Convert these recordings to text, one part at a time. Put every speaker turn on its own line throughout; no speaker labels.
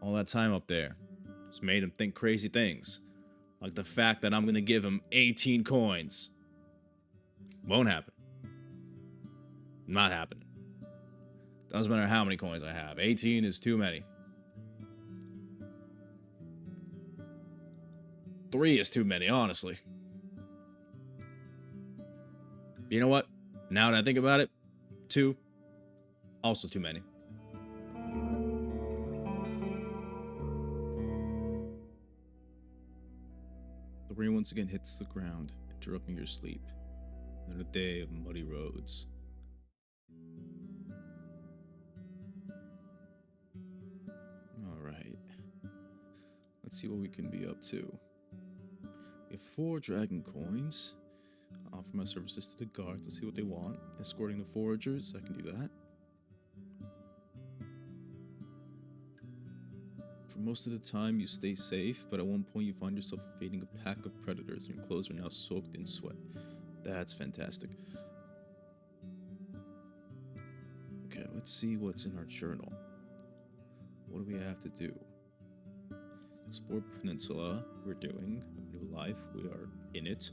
All that time up there. It's made him think crazy things. Like the fact that I'm gonna give him 18 coins. Won't happen. Not happening. Doesn't matter how many coins I have. 18 is too many. 3 is too many, honestly. You know what? Now that I think about it, 2, also too many. The rain once again hits the ground, interrupting your sleep. Another day of muddy roads. Alright. Let's see what we can be up to. We have 4 dragon coins. I'll offer my services to the guards to see what they want. Escorting the foragers, I can do that. For most of the time, you stay safe, but at one point you find yourself evading a pack of predators and your clothes are now soaked in sweat. That's fantastic. Okay, let's see what's in our journal. What do we have to do? Explore Peninsula, we're doing. New life, we are in it.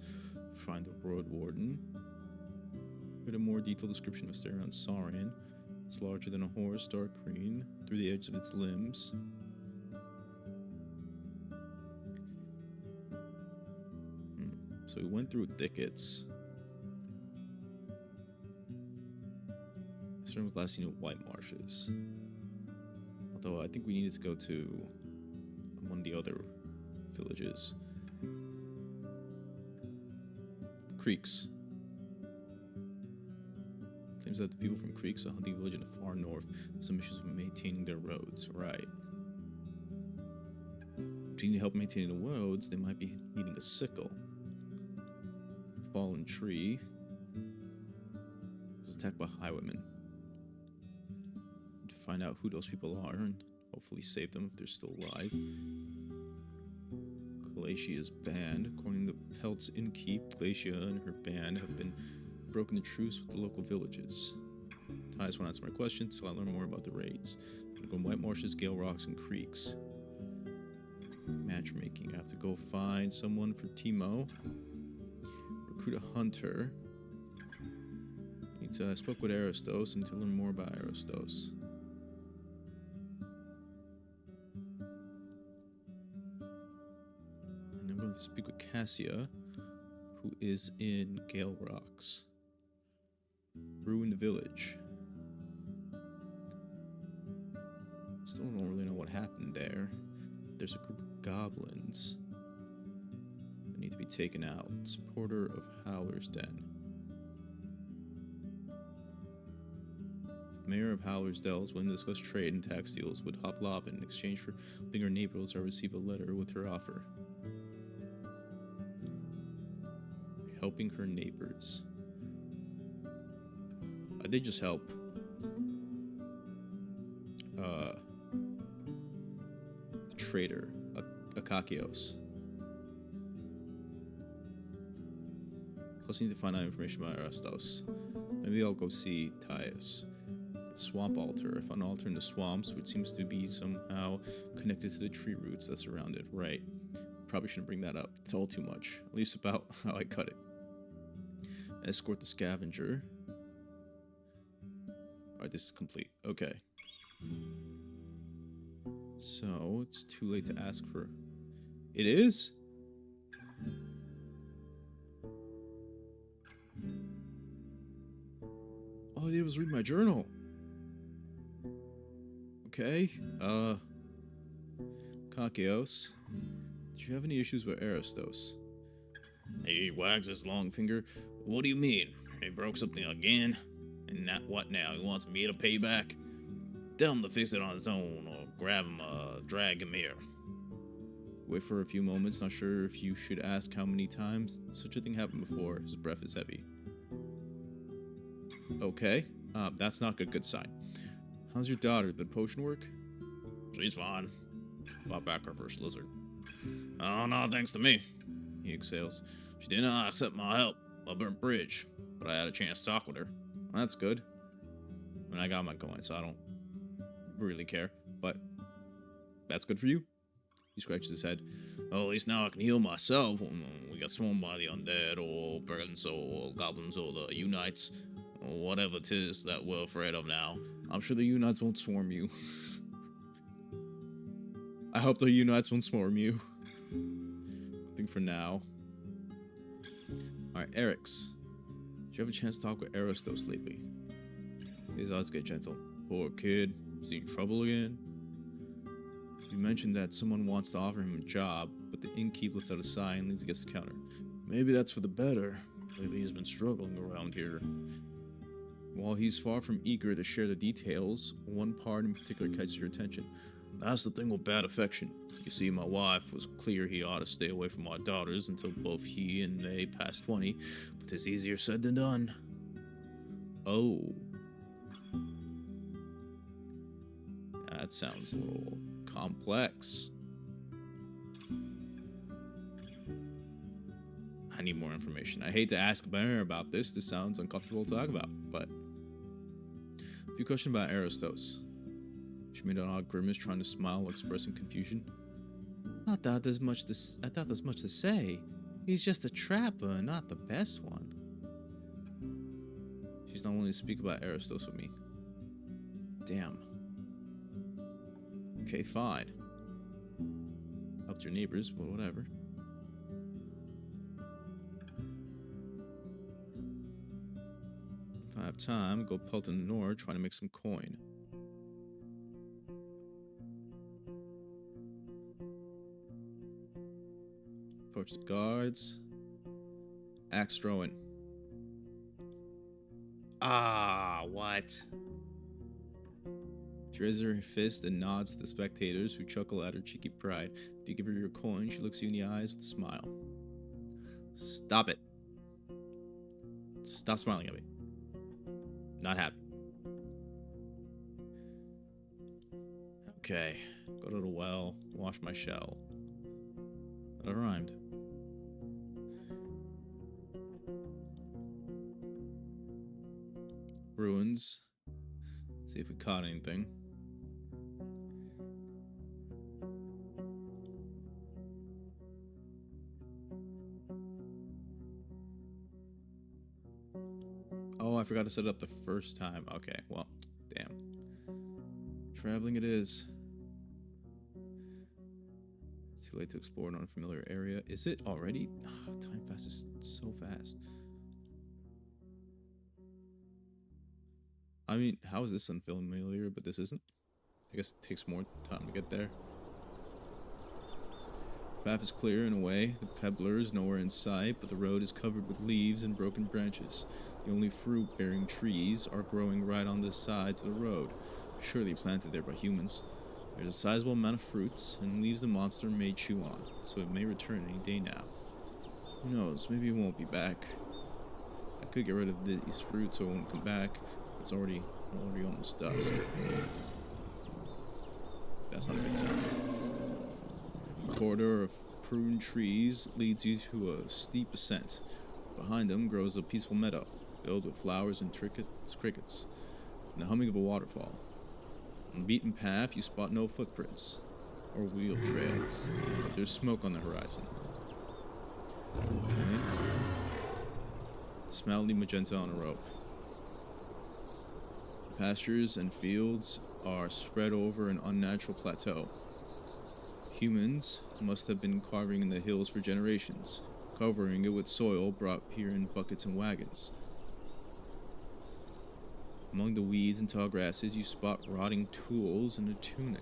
Find the Roadwarden. Read a more detailed description of Stare around Saurian. It's larger than a horse, dark green, through the edges of its limbs. So we went through thickets. Stern was last seen in White Marshes. Although I think we needed to go to one of the other villages. Creeks. Claims that the people from Creeks, a hunting village in the far north, have some issues with maintaining their roads. Right. If you need help maintaining the roads, they might be needing a sickle. Fallen tree. This is attacked by highwaymen. To find out who those people are and hopefully save them if they're still alive. Glacia is banned. According to Pelt's innkeep, Glacia and her band have been broken the truce with the local villages. Tyus won't answer my questions till I learn more about the raids. I'm going White Marshes, Gale Rocks, and Creeks. Matchmaking. I have to go find someone for Timo. Recruit a hunter. I spoke with Aristos and to learn more about Aristos. And I'm going to speak with Cassia, who is in Gale Rocks. Ruined village. Still don't really know what happened there. There's a group of goblins that need to be taken out. Supporter of Howler's Den. The mayor of Howler's Dell is willing to discuss trade and tax deals with Hoplavin in exchange for helping her neighbors. I receive a letter with her offer. Helping her neighbors. I did just help. The trader, Akakios. Plus, I need to find out information about Aristos. Maybe I'll go see Tyus. The swamp altar. I found an altar in the swamps, which seems to be somehow connected to the tree roots that surround it. Right. Probably shouldn't bring that up. It's all too much. At least about how I cut it. Escort the scavenger. Alright, this is complete. Okay. So, it's too late to ask for... It is? All I did was read my journal. Okay. Kakios. Did you have any issues with Aristos? He wags his long finger. What do you mean? He broke something again? And what now? He wants me to pay back? Tell him to fix it on his own, or grab him, drag him here. Wait for a few moments, not sure if you should ask how many times such a thing happened before. His breath is heavy. Okay, that's not a good sign. How's your daughter? Did the potion work? She's fine. Bought back her first lizard. Oh, no, thanks to me. He exhales. She did not accept my help. A burnt bridge, but I had a chance to talk with her. That's good. I mean, I got my coin, so I don't really care, but That's good for you? He scratches his head. Well, at least now I can heal myself when we get swarmed by the undead, or burns, or goblins, or the Unites, or whatever it is that we're afraid of now. I'm sure the Unites won't swarm you. I hope the Unites won't swarm you. I think for now. Alright, Eric's. Did you have a chance to talk with Aristos lately? His eyes get gentle. Poor kid. Is he in trouble again? You mentioned that someone wants to offer him a job, but the innkeep lets out a sigh and leans against the counter. Maybe that's for the better. Maybe he's been struggling around here. While he's far from eager to share the details, one part in particular catches your attention. That's the thing with bad affection. You see, my wife was clear he ought to stay away from our daughters until both he and they passed 20, but it's easier said than done. Oh. That sounds a little complex. I need more information. I hate to ask Baron about this. This sounds uncomfortable to talk about, but... A few questions about Aristos. She made an odd grimace, trying to smile while expressing confusion. I thought there's much to say. He's just a trapper, not the best one. She's not willing to speak about Aristos with me. Damn. Okay, fine. Helped your neighbors, but whatever. If I have time, go pelt in the north, trying to make some coin. Approach the guards. Axe throwing. Ah, what? She raises her fist and nods to the spectators, who chuckle at her cheeky pride. If you give her your coin, she looks you in the eyes with a smile. Stop it. Stop smiling at me. Not happy. Okay, go to the well, wash my shell. That rhymed. Ruins. See if we caught anything. Oh, I forgot to set it up the first time. Okay, well, damn. Traveling it is. It's too late to explore an unfamiliar area. Is it already? Oh, time passes so fast. I mean, how is this unfamiliar, but this isn't? I guess it takes more time to get there. The path is clear in a way. The pebbler is nowhere in sight, but the road is covered with leaves and broken branches. The only fruit-bearing trees are growing right on the sides of the road, surely planted there by humans. There's a sizable amount of fruits and leaves the monster may chew on, so it may return any day now. Who knows, maybe it won't be back. I could get rid of these fruits so it won't come back. It's already almost dusk. That's not a good sign. A corridor of pruned trees leads you to a steep ascent. Behind them grows a peaceful meadow, filled with flowers and crickets, and the humming of a waterfall. On the beaten path, you spot no footprints or wheel trails, but there's smoke on the horizon. Okay. Smelly magenta on a rope. Pastures and fields are spread over an unnatural plateau. Humans must have been carving in the hills for generations, covering it with soil brought here in buckets and wagons. Among the weeds and tall grasses, you spot rotting tools and a tunic.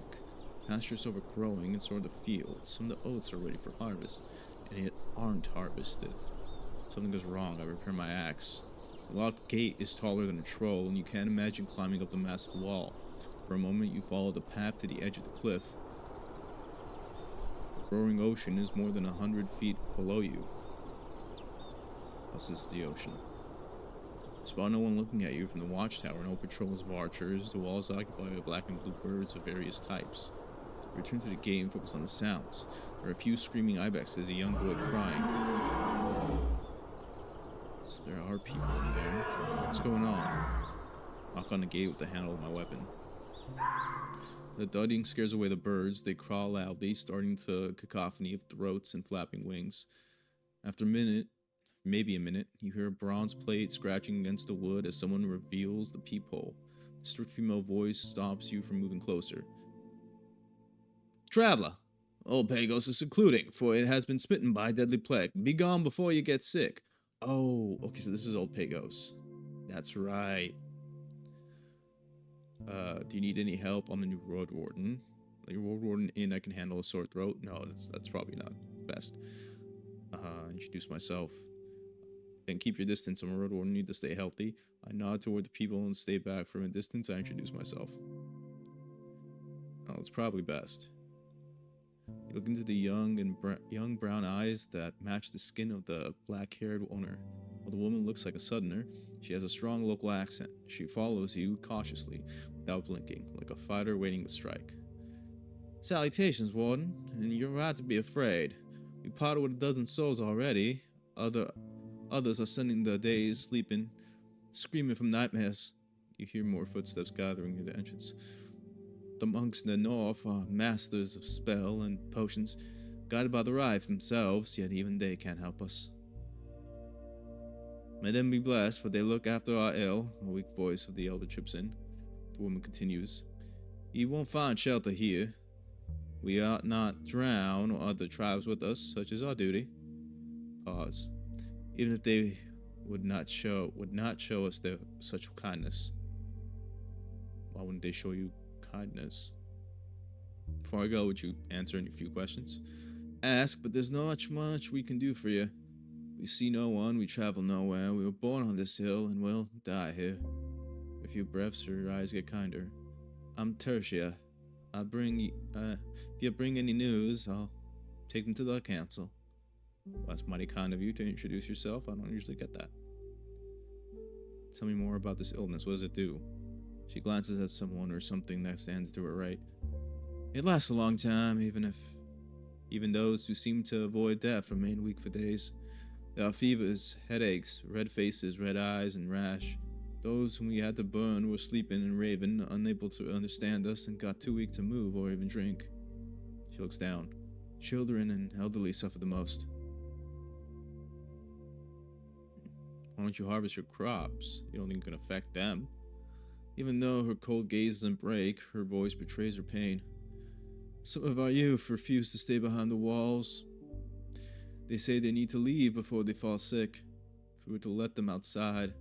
Pastures overgrowing and so are the fields. Some of the oats are ready for harvest, and yet aren't harvested. Something goes wrong. I repair my axe. The locked gate is taller than a troll, and you can't imagine climbing up the massive wall. For a moment, you follow the path to the edge of the cliff. The roaring ocean is more than 100 feet below you. This is the ocean. Spot no one looking at you from the watchtower. No patrols of archers. The wall is occupied by black and blue birds of various types. Return to the gate and focus on the sounds. There are a few screaming ibexes, a young boy crying. So there are people in there. What's going on? Knock on the gate with the handle of my weapon. The thudding scares away the birds. They crawl loudly, starting to a cacophony of throats and flapping wings. After a minute, maybe a minute, you hear a bronze plate scratching against the wood as someone reveals the peephole. A strict female voice stops you from moving closer. Traveler, old Pagos is secluding, for it has been smitten by a deadly plague. Be gone before you get sick. Oh, okay, so this is old Pagos. That's right. Do you need any help? I'm the new Roadwarden. Your Roadwarden in, I can handle a sore throat. No, that's probably not best. Introduce myself. Then keep your distance. I'm a Roadwarden. Need to stay healthy. I nod toward the people and stay back from a distance. I introduce myself. Oh, it's probably best. You look into the young brown eyes that match the skin of the black-haired owner. While the woman looks like a southerner, she has a strong local accent. She follows you cautiously, without blinking, like a fighter waiting to strike. Salutations, Warden, and you're right to be afraid. We parted with a dozen souls already. Others are spending their days sleeping, screaming from nightmares. You hear more footsteps gathering near the entrance. The monks in the north are masters of spell and potions, guided by the Rife themselves, yet even they can't help us. May them be blessed, for they look after our ill. A weak voice of the elder chips in. The woman continues. You won't find shelter here. We ought not drown or other tribes with us, such is our duty. Pause. Even if they would not show us their such kindness. Why wouldn't they show you kindness? Before I go, would you answer any few questions? Ask, but there's not much we can do for you. We see no one, we travel nowhere. We were born on this hill and will die here. A few breaths, your eyes get kinder. I'm Tertia. If you bring any news, I'll take them to the council. Well, that's mighty kind of you to introduce yourself. I don't usually get that. Tell me more about this illness. What does it do? She glances at someone or something that stands to her right. It lasts a long time, even those who seem to avoid death remain weak for days. There are fevers, headaches, red faces, red eyes, and rash. Those whom we had to burn were sleeping and raving, unable to understand us, and got too weak to move or even drink. She looks down. Children and elderly suffer the most. Why don't you harvest your crops? You don't think it can affect them? Even though her cold gaze doesn't break, her voice betrays her pain. Some of our youth refuse to stay behind the walls. They say they need to leave before they fall sick. If we were to let them outside,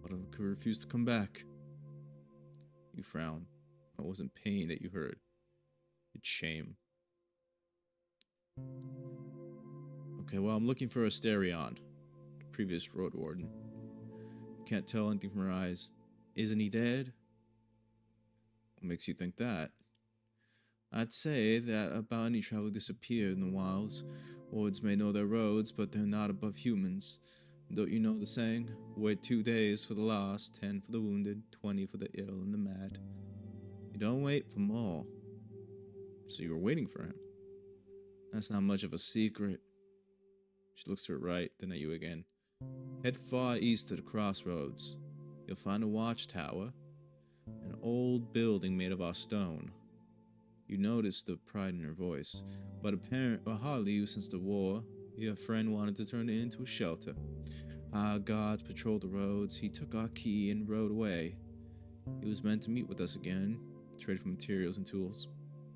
one of them could refuse to come back. You frown. It wasn't pain that you heard. It's shame. Okay, well, I'm looking for Asterion, the previous Roadwarden. Can't tell anything from her eyes. Isn't he dead? What makes you think that? I'd say that about any traveler disappeared in the wilds. Wards may know their roads, but they're not above humans. Don't you know the saying? Wait 2 days for the lost, 10 for the wounded, 20 for the ill and the mad. You don't wait for more. So you were waiting for him. That's not much of a secret. She looks to her right, then at you again. Head far east to the crossroads. You'll find a watchtower, an old building made of our stone. You notice the pride in her voice, but hardly you since the war. Your friend wanted to turn it into a shelter. Our guards patrolled the roads. He took our key and rode away. He was meant to meet with us again, trade for materials and tools.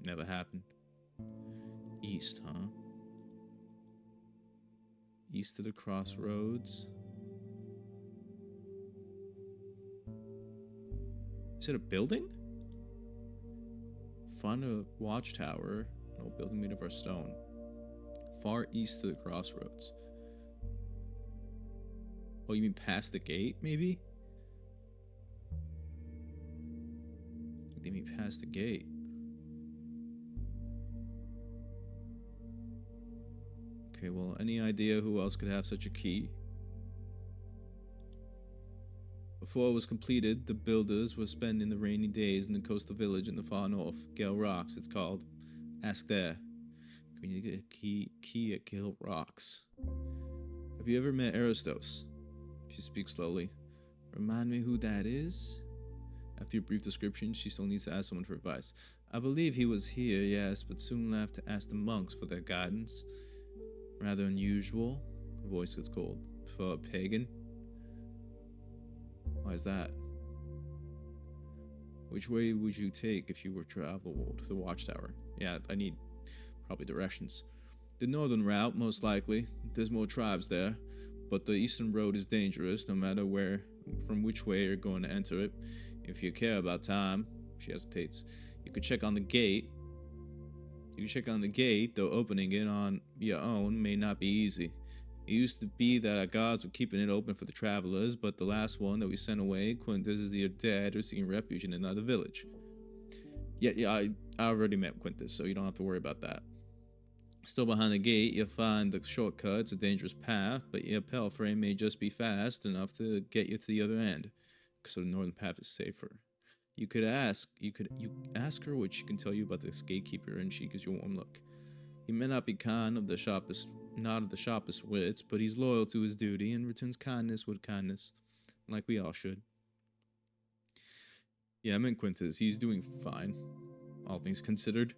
Never happened. East, huh? East of the crossroads. Is it a building? Find a watchtower, an old building made of our stone. Far east of the crossroads. Oh, you mean past the gate, maybe? They mean past the gate. Okay, well, any idea who else could have such a key? Before it was completed, the builders were spending the rainy days in the coastal village in the far north. Gale Rocks, it's called. Ask there. Can you get a key at Gale Rocks? Have you ever met Aristos? She speaks slowly. Remind me who that is? After your brief description, she still needs to ask someone for advice. I believe he was here, yes, but soon left to ask the monks for their guidance. Rather unusual. The voice gets cold. For a pagan? Why is that? Which way would you take if you were to travel to the watchtower? Yeah, I need probably directions. The northern route, most likely. There's more tribes there. But the eastern road is dangerous, no matter from which way you're going to enter it. If you care about time, she hesitates. You could check on the gate. Though opening it on your own may not be easy. It used to be that our gods were keeping it open for the travelers, but the last one that we sent away, Quintus, is either dead or seeking refuge in another village. Yeah, I already met Quintus, so you don't have to worry about that. Still behind the gate, you'll find the shortcut. It's a dangerous path, but your palfrey may just be fast enough to get you to the other end, so the northern path is safer. You ask her what she can tell you about this gatekeeper, and she gives you a warm look. He may not be not of the sharpest wits, but he's loyal to his duty and returns kindness with kindness, like we all should. Yeah, I meant Quintus. He's doing fine, all things considered.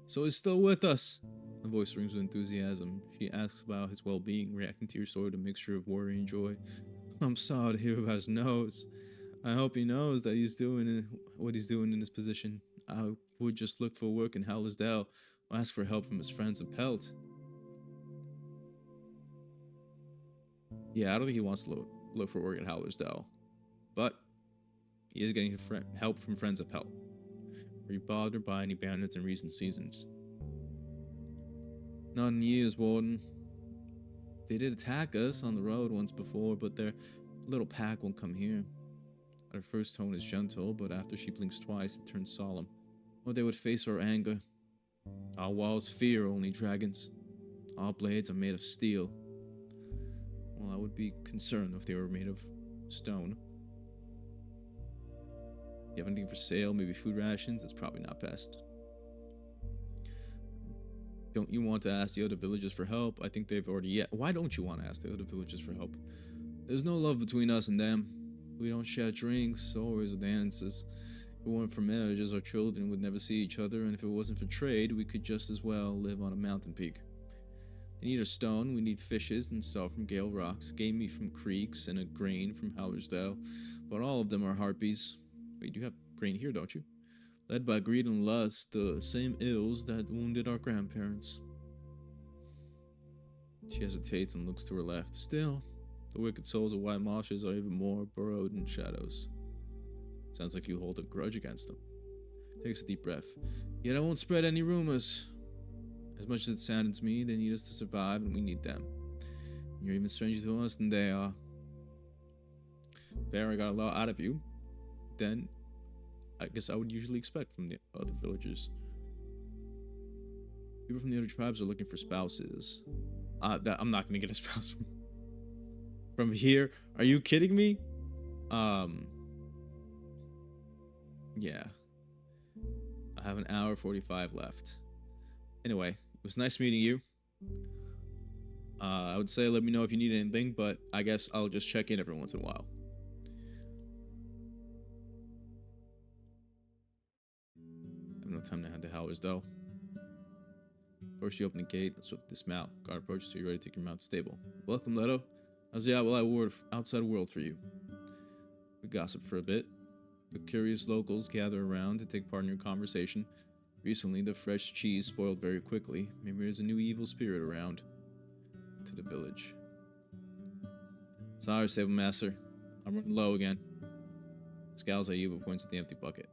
So he's still with us. The voice rings with enthusiasm. She asks about his well-being, reacting to your story with a mixture of worry and joy. I'm sorry to hear about his nose. I hope he knows that he's doing what he's doing in this position. I would just look for work in Hallersdale or ask for help from his friends at Pelt. Yeah, I don't think he wants to look for work at Hallersdale. But he is getting help from friends at Pelt. Were you bothered by any bandits in recent seasons? Not in years, Warden. They did attack us on the road once before, but their little pack won't come here. Her first tone is gentle, but after she blinks twice, it turns solemn. Or they would face our anger. Our walls fear only dragons. Our blades are made of steel. Well, I would be concerned if they were made of stone. You have anything for sale? Maybe food rations? That's probably not best. Don't you want to ask the other villagers for help? I think they've already Why don't you want to ask the other villagers for help? There's no love between us and them. We don't share drinks, swords, or dances. If it weren't for marriages, our children would never see each other, and if it wasn't for trade, we could just as well live on a mountain peak. They need a stone, we need fishes and salt from Gale Rocks, game meat from creeks, and a grain from Hallersdale, but all of them are harpies. Wait, you have grain here, don't you? Led by greed and lust, the same ills that wounded our grandparents. She hesitates and looks to her left. Still, the wicked souls of white marshes are even more burrowed in shadows. Sounds like you hold a grudge against them. Takes a deep breath. Yet I won't spread any rumors. As much as it saddens me, they need us to survive and we need them. You're even stranger to us than they are. Fair, I got a lot out of you. Then, I guess I would usually expect from the other villagers. People from the other tribes are looking for spouses. I'm not gonna get a spouse from here. Are you kidding me? Yeah. I have an hour 45 left. Anyway, it was nice meeting you. I would say let me know if you need anything, but I guess I'll just check in every once in a while. I have no time to head to Hallersdale. First, you open the gate, swift dismount. Guard approaches you, ready to take your mount stable. Welcome, Leto. How's the outside world for you? We gossip for a bit. The curious locals gather around to take part in your conversation. Recently, the fresh cheese spoiled very quickly. Maybe there's a new evil spirit around. To the village. Sorry, stable master. I'm running low again. Scowls at you but points at the empty bucket.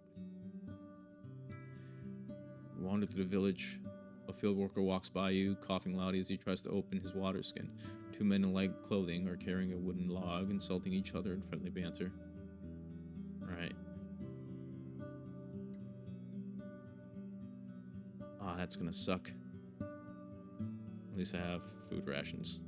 You wander through the village. A field worker walks by you, coughing loudly as he tries to open his water skin. Two men in light clothing are carrying a wooden log, insulting each other in friendly banter. Alright. Ah, that's gonna suck. At least I have food rations.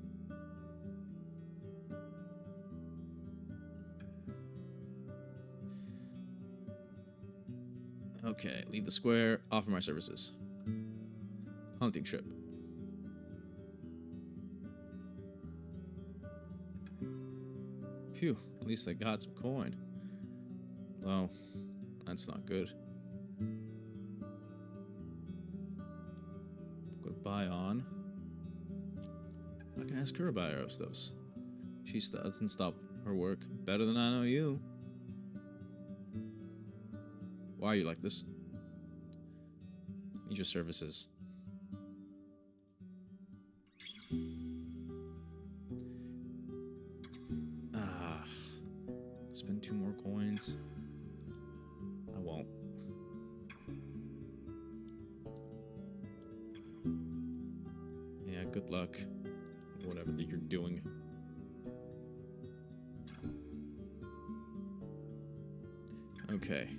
Okay, leave the square, offer my services. Hunting trip. Phew, at least I got some coin. Though, that's not good. Go to Bion. I can ask her about Aerostos. She doesn't stop her work better than I know you. Why are you like this? Need your services. Spend 2 more coins. I won't. Yeah, good luck. Whatever that you're doing. Okay.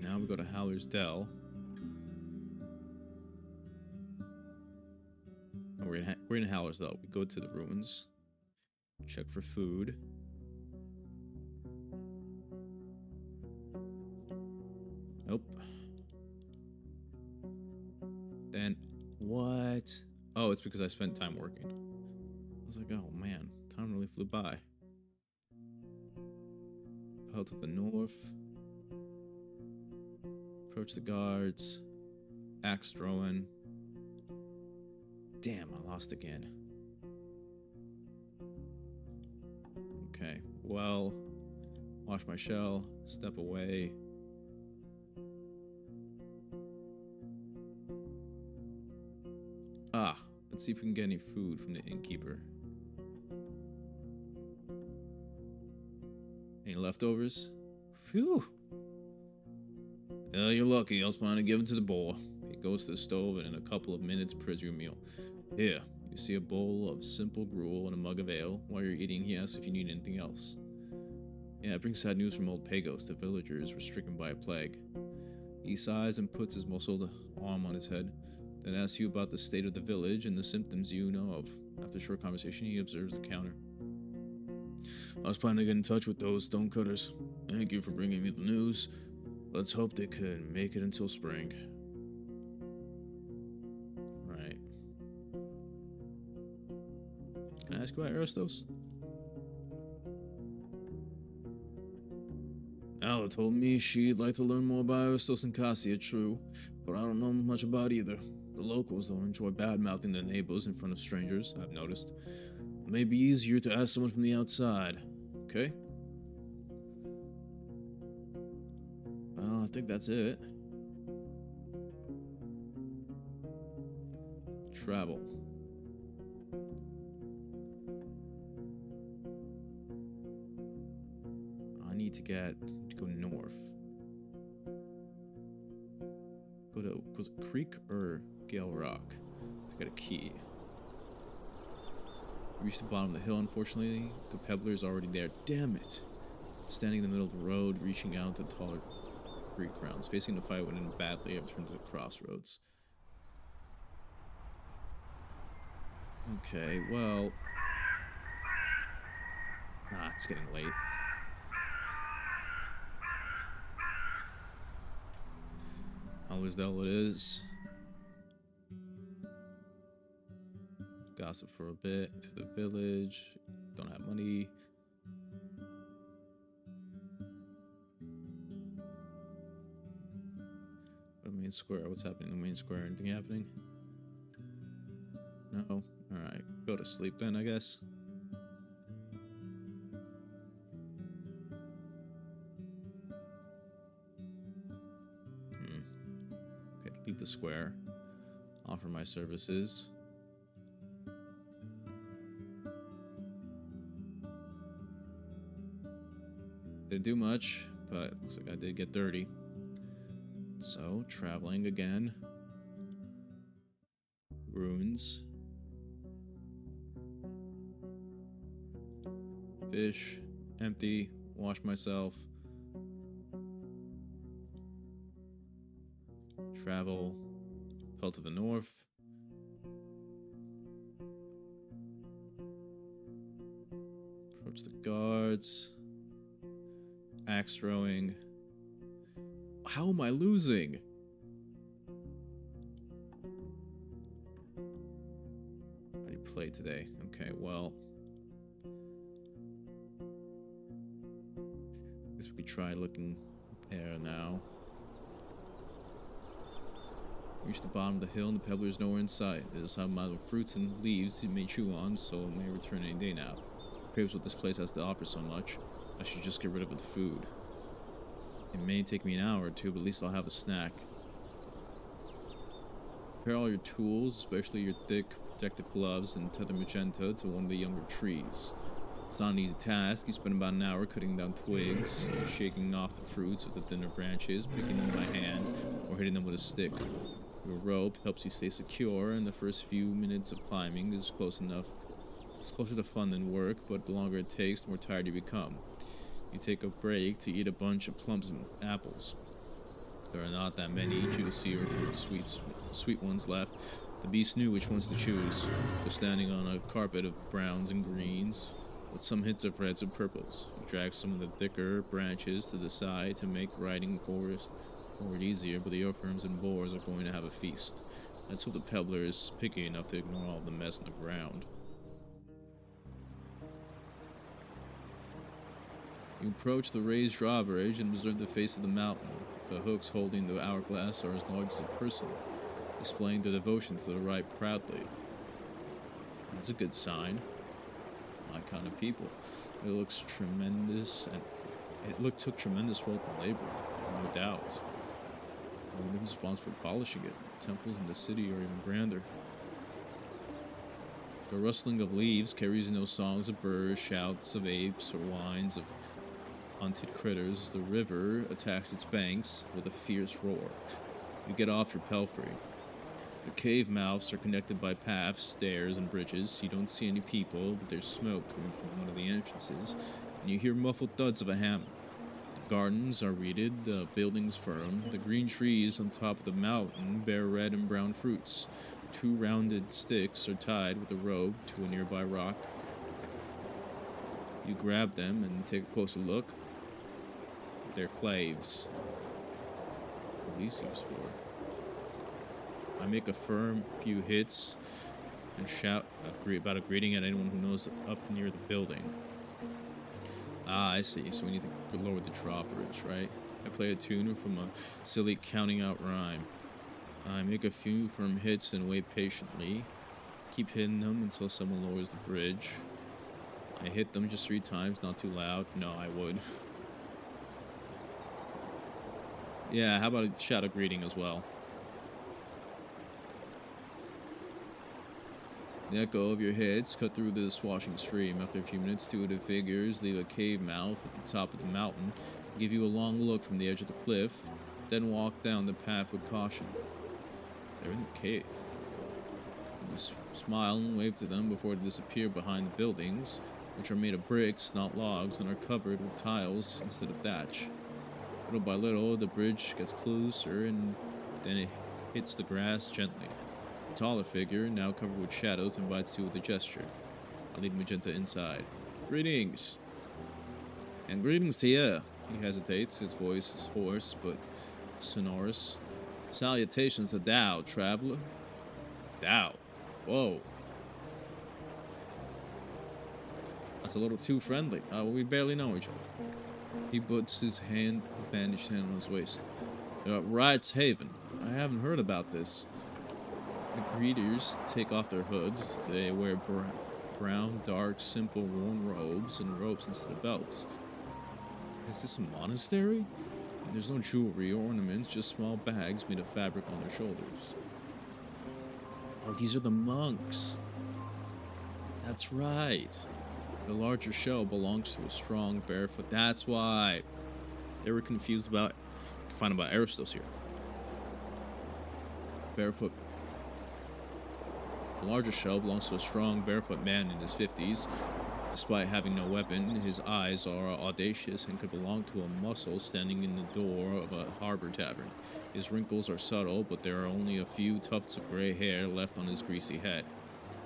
Now we go to Howler's Dell. Oh, we're in Howler's Dell. We go to the ruins. Check for food. Nope. Then what? Oh, it's because I spent time working. I was like, oh man, time really flew by. Pell to the north. Approach the guards. Axe throwing. Damn, I lost again. Okay, well, wash my shell, step away. Let's see if we can get any food from the innkeeper. Any leftovers? Phew! You're lucky. I was planning to give it to the boy. He goes to the stove and in a couple of minutes prepares your meal. Here, you see a bowl of simple gruel and a mug of ale. While you're eating, he asks if you need anything else. Yeah, it brings sad news from old Pagos. The villagers were stricken by a plague. He sighs and puts his muscled arm on his head, then asks you about the state of the village and the symptoms you know of. After a short conversation, he observes the counter. I was planning to get in touch with those stonecutters. Thank you for bringing me the news. Let's hope they can make it until spring. Right. Can I ask you about Aristos? Alla told me she'd like to learn more about Aristos and Cassia, true, but I don't know much about either. The locals don't enjoy bad-mouthing their neighbors in front of strangers, I've noticed. It may be easier to ask someone from the outside, okay? Well, I think that's it. Travel. I need to go north. Was it Creek or Gale Rock to get a key? We reached the bottom of the hill, unfortunately. The pebbler's already there. Damn it! Standing in the middle of the road, reaching out to the taller Greek grounds. Facing the fight went in badly. I've turned to the crossroads. Okay, well... it's getting late. Howlersdale it is. Gossip for a bit. To the village. Don't have money. The main square. What's happening in the main square? Anything happening? No? Alright. Go to sleep then, I guess. Okay, leave the square. Offer my services. Didn't do much, but looks like I did get 30. So, traveling again. Ruins. Fish. Empty. Wash myself. Travel. Pell to the north. Approach the guards. Axe throwing. How am I losing? How do you play today? Okay, well. I guess we could try looking there now. Reach the bottom of the hill and the peddler is nowhere in sight. There's some amount of fruits and leaves he may chew on, so it may return any day now. Craves what this place has to offer so much. I should just get rid of the food. It may take me an hour or two, but at least I'll have a snack. Prepare all your tools, especially your thick protective gloves, and tether Magenta to one of the younger trees. It's not an easy task. You spend about an hour cutting down twigs, shaking off the fruits with the thinner branches, picking them by hand, or hitting them with a stick. Your rope helps you stay secure, and the first few minutes of climbing is close enough. It's closer to fun than work, but the longer it takes, the more tired you become. You take a break to eat a bunch of plums and apples. There are not that many juicy or sweet ones left. The beast knew which ones to choose. They're standing on a carpet of browns and greens, with some hints of reds and purples. You drag some of the thicker branches to the side to make riding forward easier, but the earthworms and boars are going to have a feast. Let's hope the peddler is picky enough to ignore all the mess on the ground. You approach the raised drawbridge and observe the face of the mountain. The hooks holding the hourglass are as large as a person, displaying their devotion to the rite proudly. That's a good sign. My kind of people. It looks tremendous, and took tremendous work and labor, no doubt. I wonder who's responsible for polishing it. Temples in the city are even grander. The rustling of leaves carries no songs of birds, shouts of apes, or whines of hunted critters. The river attacks its banks with a fierce roar. You get off your pelfrey. The cave mouths are connected by paths, stairs, and bridges. You don't see any people, but there's smoke coming from one of the entrances, and you hear muffled thuds of a hammer. The gardens are reeded, the buildings firm. The green trees on top of the mountain bear red and brown fruits. 2 rounded sticks are tied with a rope to a nearby rock. You grab them and take a closer look. They're claves. What are these used for? I make a firm few hits and shout about a greeting at anyone who knows up near the building. Ah, I see. So we need to lower the drawbridge, right? I play a tune from a silly counting out rhyme. I make a few firm hits and wait patiently. Keep hitting them until someone lowers the bridge. I hit them just 3 times, not too loud. No, I would. Yeah, how about a shout a greeting as well? The echo of your hits cut through the swashing stream. After a few minutes, 2 of the figures leave a cave mouth at the top of the mountain, give you a long look from the edge of the cliff, then walk down the path with caution. They're in the cave. You smile and wave to them before they disappear behind the buildings, which are made of bricks, not logs, and are covered with tiles instead of thatch. Little by little, the bridge gets closer, and then it hits the grass gently. A taller figure, now covered with shadows, invites you with a gesture. I lead Magenta inside. Greetings! And greetings to you. He hesitates, his voice is hoarse but sonorous. Salutations to thou, traveler. Thou? Whoa. That's a little too friendly. We barely know each other. He puts his bandaged hand on his waist. Wright's Haven. I haven't heard about this. The greeters take off their hoods. They wear brown, dark, simple, worn robes and ropes instead of belts. Is this a monastery? There's no jewelry or ornaments, just small bags made of fabric on their shoulders. Oh, these are the monks. That's right. The larger shell belongs to a strong barefoot. That's why. They were confused about. You can find about Aristos here. Barefoot. The larger shell belongs to a strong barefoot man in his 50s. Despite having no weapon, his eyes are audacious and could belong to a mussel standing in the door of a harbor tavern. His wrinkles are subtle, but there are only a few tufts of gray hair left on his greasy head.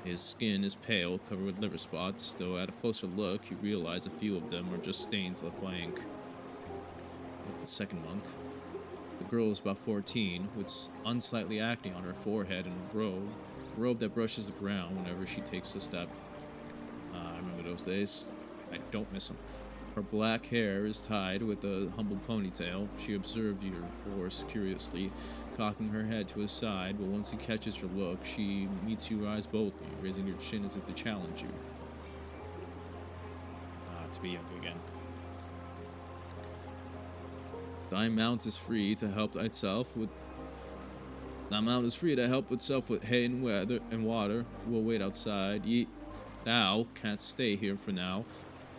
His skin is pale, covered with liver spots, though at a closer look, you realize a few of them are just stains left by ink. Look at the second monk. The girl is about 14, with unsightly acne on her forehead and a robe that brushes the ground whenever she takes a step. I remember those days. I don't miss them. Her black hair is tied with a humble ponytail. She observes your horse curiously, cocking her head to his side, but once he catches your look, she meets your eyes boldly, raising her chin as if to challenge you. To be young again. Thy mount is free to help itself with hay and water. We'll wait outside. Thou canst stay here for now,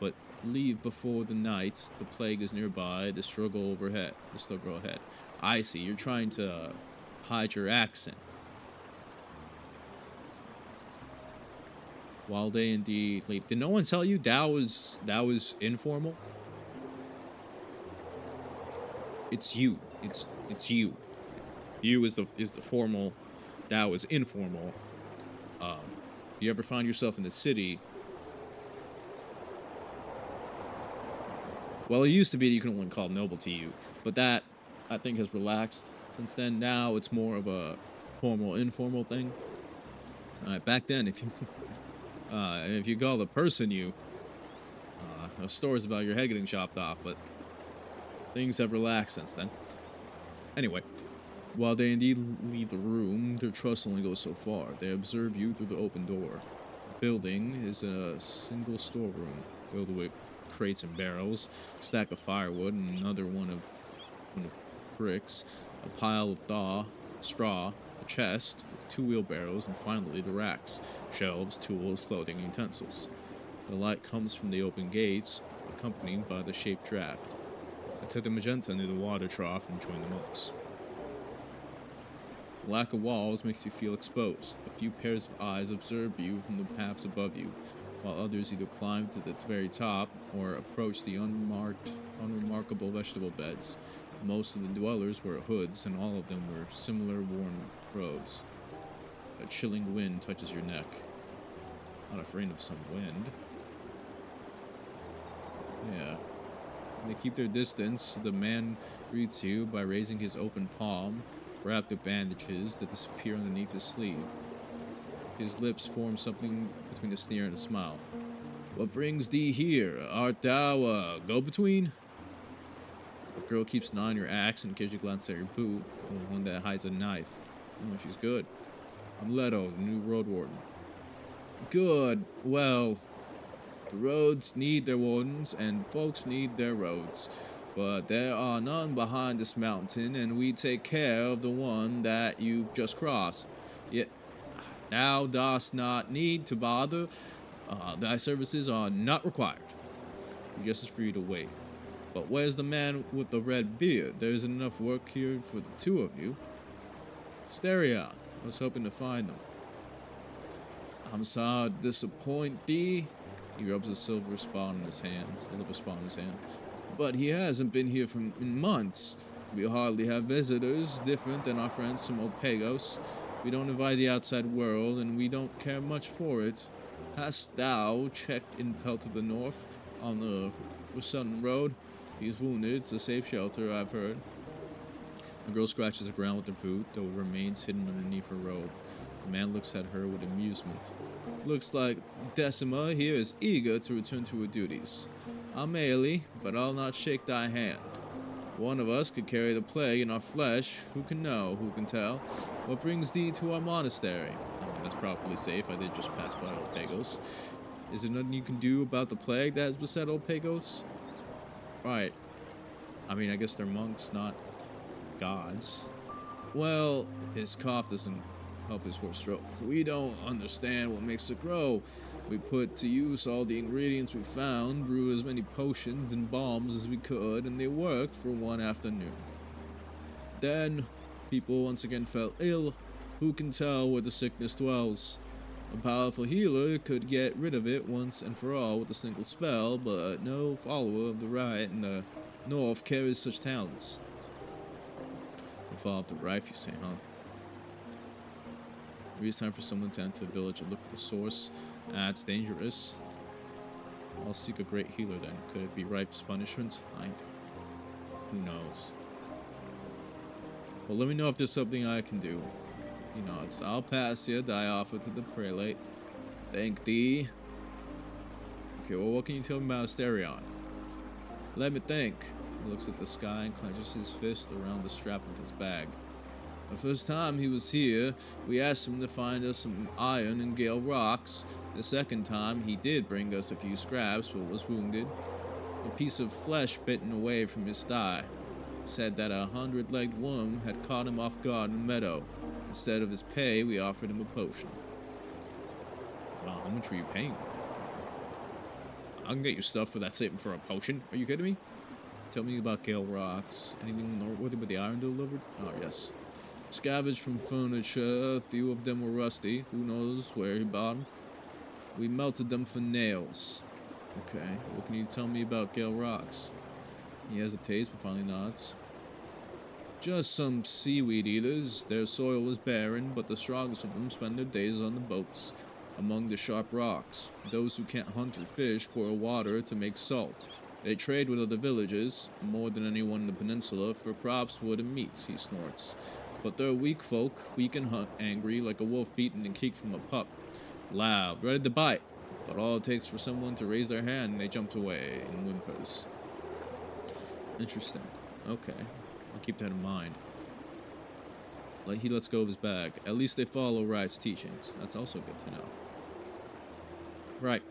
but leave before the night. The plague is nearby. The struggle ahead. I see. You're trying to hide your accent. While they indeed leave. Did no one tell you that was informal? It's you. It's you. You is the formal. That was informal. You ever find yourself in the city? Well, it used to be that you could only call noble to you, but that I think has relaxed since then. Now it's more of a formal, informal thing. Back then, if you call the person you, there's stories about your head getting chopped off, but things have relaxed since then. Anyway, while they indeed leave the room, their trust only goes so far. They observe you through the open door. The building is a single storeroom filled with crates and barrels, a stack of firewood, and another one of bricks, a pile of straw, a chest, 2 wheelbarrows, and finally the racks, shelves, tools, clothing, and utensils. The light comes from the open gates, accompanied by the shaped draft. I took the magenta near the water trough and joined the monks. The lack of walls makes you feel exposed. A few pairs of eyes observe you from the paths above you, while others either climb to the very top or approach the unremarkable vegetable beds. Most of the dwellers wear hoods, and all of them wear similar worn robes. A chilling wind touches your neck. Not afraid of some wind. Yeah. They keep their distance. The man greets you by raising his open palm, wrapped with bandages that disappear underneath his sleeve. His lips form something between a sneer and a smile. What brings thee here? Art thou a go-between? The girl keeps an eye on your axe and occasionally glances at your boot, the one that hides a knife. Oh, she's good. I'm Leto, the new Roadwarden. Good. Well, the roads need their wardens, and folks need their roads. But there are none behind this mountain, and we take care of the one that you've just crossed. Yet, thou dost not need to bother. Thy services are not required. You're just as free to wait. But where's the man with the red beard? There isn't enough work here for the 2 of you. Stereon. I was hoping to find them. I'm sorry to disappoint thee. He rubs a silver spot in his hand. But he hasn't been here in months. We hardly have visitors, different than our friends from Old Pagos. We don't invite the outside world, and we don't care much for it. Hast thou checked in Pelt of the North, on the Southern Road? He's wounded. It's a safe shelter, I've heard. The girl scratches the ground with her boot, though it remains hidden underneath her robe. The man looks at her with amusement. Looks like Decima here is eager to return to her duties. I'm Ailey, but I'll not shake thy hand. One of us could carry the plague in our flesh. Who can know? Who can tell? What brings thee to our monastery? I mean, that's probably safe. I did just pass by Old Pagos. Is there nothing you can do about the plague that has beset Old Pagos? Right. I mean, I guess they're monks, not gods. Well, his cough doesn't help his horse throat. We don't understand what makes it grow. We put to use all the ingredients we found, brewed as many potions and balms as we could, and they worked for one afternoon. Then, people once again fell ill. Who can tell where the sickness dwells? A powerful healer could get rid of it once and for all with a single spell, but no follower of the Riot in the North carries such talents. No follower of the Rife, you say, huh? Maybe it's time for someone to enter the village and look for the source. It's dangerous. I'll seek a great healer then. Could it be Rife's punishment? Who knows? Well, let me know if there's something I can do. You know, I'll pass you, thy offer to the prelate. Thank thee. Okay, well, what can you tell me about Asterion? Let me think. He looks at the sky and clenches his fist around the strap of his bag. The first time he was here, we asked him to find us some iron and Gale rocks. The second time, he did bring us a few scraps, but was wounded. A piece of flesh bitten away from his thigh. Said that a 100-legged worm had caught him off guard in the meadow. Instead of his pay, we offered him a potion. Wow, how much were you paying? I can get you stuff for that same for a potion. Are you kidding me? Tell me about Gale rocks. Anything noteworthy with the iron delivered? Oh, yes. Scavenged from furniture, a few of them were rusty. Who knows where he bought them? We melted them for nails. Okay, what can you tell me about Gale rocks? He hesitates, but finally nods. Just some seaweed eaters. Their soil is barren, but the strongest of them spend their days on the boats, among the sharp rocks. Those who can't hunt or fish boil water to make salt. They trade with other villages, more than anyone in the peninsula, for crops, wood, and meat, he snorts. But they're weak folk, weak and angry, like a wolf beaten and kicked from a pup. Loud, ready to bite, but all it takes for someone to raise their hand and they jumped away in whimpers. Interesting. Okay, I'll keep that in mind. Like he lets go of his bag. At least they follow Wright's teachings. That's also good to know. Right.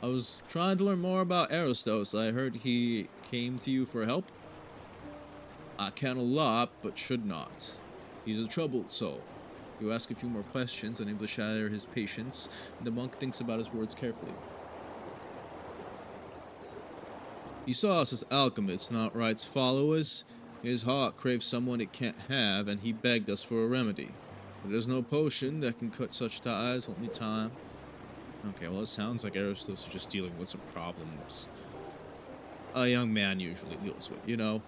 I was trying to learn more about Arostos. I heard he came to you for help. I can a lot, but should not. He's a troubled soul. You ask a few more questions, unable to shatter his patience, and the monk thinks about his words carefully. He saw us as alchemists, not Wright's followers. His heart craves someone it can't have, and he begged us for a remedy. But there's no potion that can cut such ties, only time. Okay, well, it sounds like Arostos is just dealing with some problems a young man usually deals with, you know?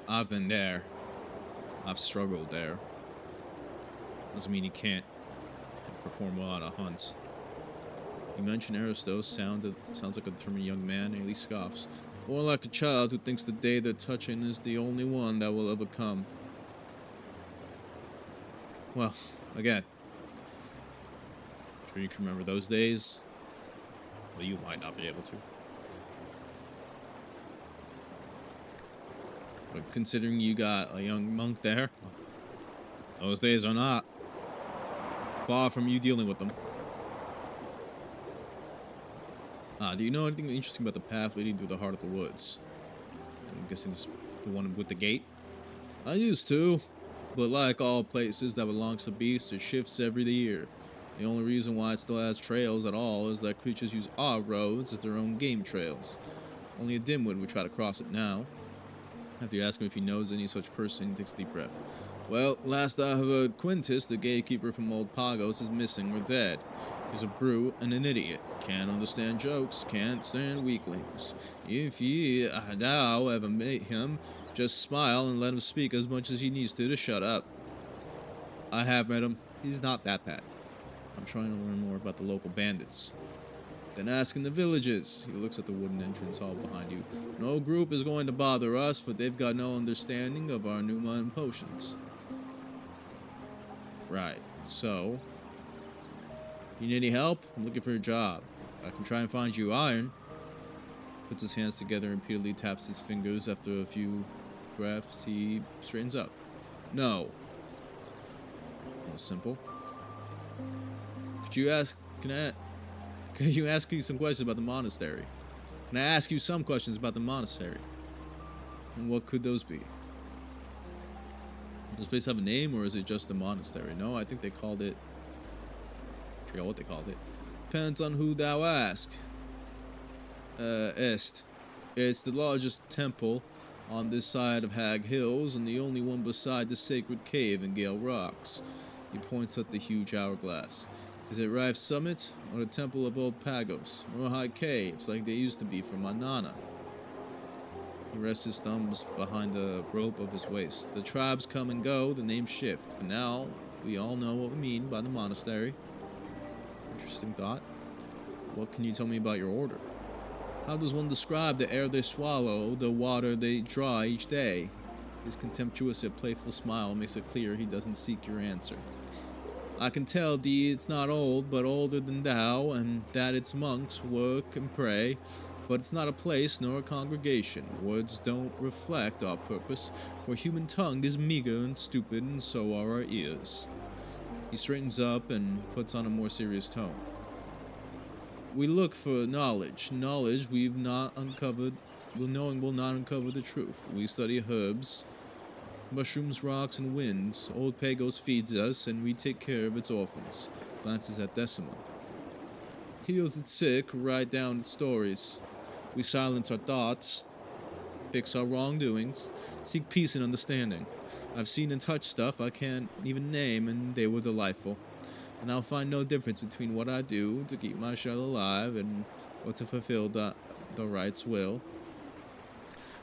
I've been there. I've struggled there. Doesn't mean you can't perform well on a hunt. You mentioned Arostos sounds like a determined young man, and he scoffs. More like a child who thinks the day they're touching is the only one that will ever come. Well, again, sure you can remember those days? Well, you might not be able to. But considering you got a young monk there, those days are not far from you dealing with them. Do you know anything interesting about the path leading through the heart of the woods? I'm guessing this is the one with the gate? I used to, but like all places that belongs to beasts, it shifts every year. The only reason why it still has trails at all is that creatures use our roads as their own game trails. Only a dimwit would try to cross it now. After you ask him if he knows any such person, he takes a deep breath. Well, last I heard, Quintus, the gatekeeper from Old Pagos, is missing or dead. He's a brute and an idiot. Can't understand jokes, can't stand weaklings. If ye, thou ever meet him, just smile and let him speak as much as he needs to shut up. I have met him. He's not that bad. I'm trying to learn more about the local bandits. Then ask in the villages. He looks at the wooden entrance hall behind you. No group is going to bother us, for they've got no understanding of our new and potions. Right, so... You need any help? I'm looking for a job. I can try and find you iron. Puts his hands together and repeatedly taps his fingers. After a few breaths, he straightens up. No. Well, simple. Can you ask you some questions about the monastery? Can I ask you some questions about the monastery? And what could those be? Does this place have a name, or is it just a monastery? No, I think they called it... I forgot what they called it. Depends on who thou ask. It's the largest temple on this side of Hag Hills, and the only one beside the sacred cave in Gale Rocks. He points at the huge hourglass. Is it Rife's Summit, or the Temple of Old Pagos, or High Caves, like they used to be for my nana? He rests his thumbs behind the rope of his waist. The tribes come and go, the names shift. For now, we all know what we mean by the monastery. Interesting thought. What can you tell me about your order? How does one describe the air they swallow, the water they draw each day? His contemptuous yet playful smile makes it clear he doesn't seek your answer. I can tell thee it's not old, but older than thou, and that its monks work and pray, but it's not a place nor a congregation. Words don't reflect our purpose, for human tongue is meager and stupid, and so are our ears. He straightens up and puts on a more serious tone. We look for knowledge. Knowledge we've not uncovered. Knowing will not uncover the truth. We study herbs, mushrooms, rocks, and winds. Old Pagos feeds us, and we take care of its orphans. Glances at Decima. Heals its sick, write down its stories. We silence our thoughts, fix our wrongdoings, seek peace and understanding. I've seen and touched stuff I can't even name, and they were delightful. And I'll find no difference between what I do to keep my shell alive and or to fulfill the right's will.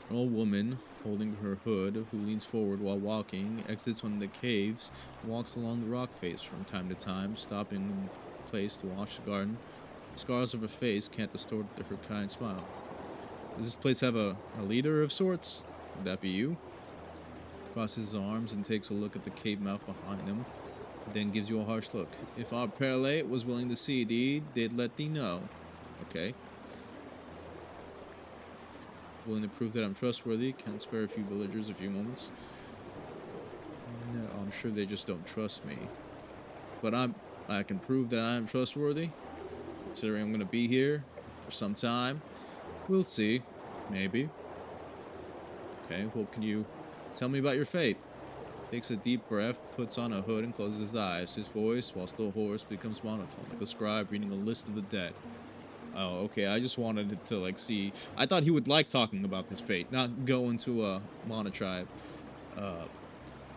An old woman, holding her hood, who leans forward while walking, exits one of the caves and walks along the rock face from time to time, stopping in place to watch the garden. The scars of her face can't distort her kind smile. Does this place have a leader of sorts? Would that be you? Crosses his arms and takes a look at the cave mouth behind him, then gives you a harsh look. If our prelate was willing to see thee, they'd let thee know. Okay. Willing to prove that I'm trustworthy, can't spare a few villagers a few moments. No, I'm sure they just don't trust me. But I can prove that I am trustworthy, considering I'm going to be here for some time. We'll see. Maybe. Okay, well, can you tell me about your fate? Takes a deep breath, puts on a hood, and closes his eyes. His voice, while still hoarse, becomes monotone, like a scribe reading a list of the dead. Oh, okay, I just wanted to, like, see... I thought he would like talking about his fate, not go into a monotribe.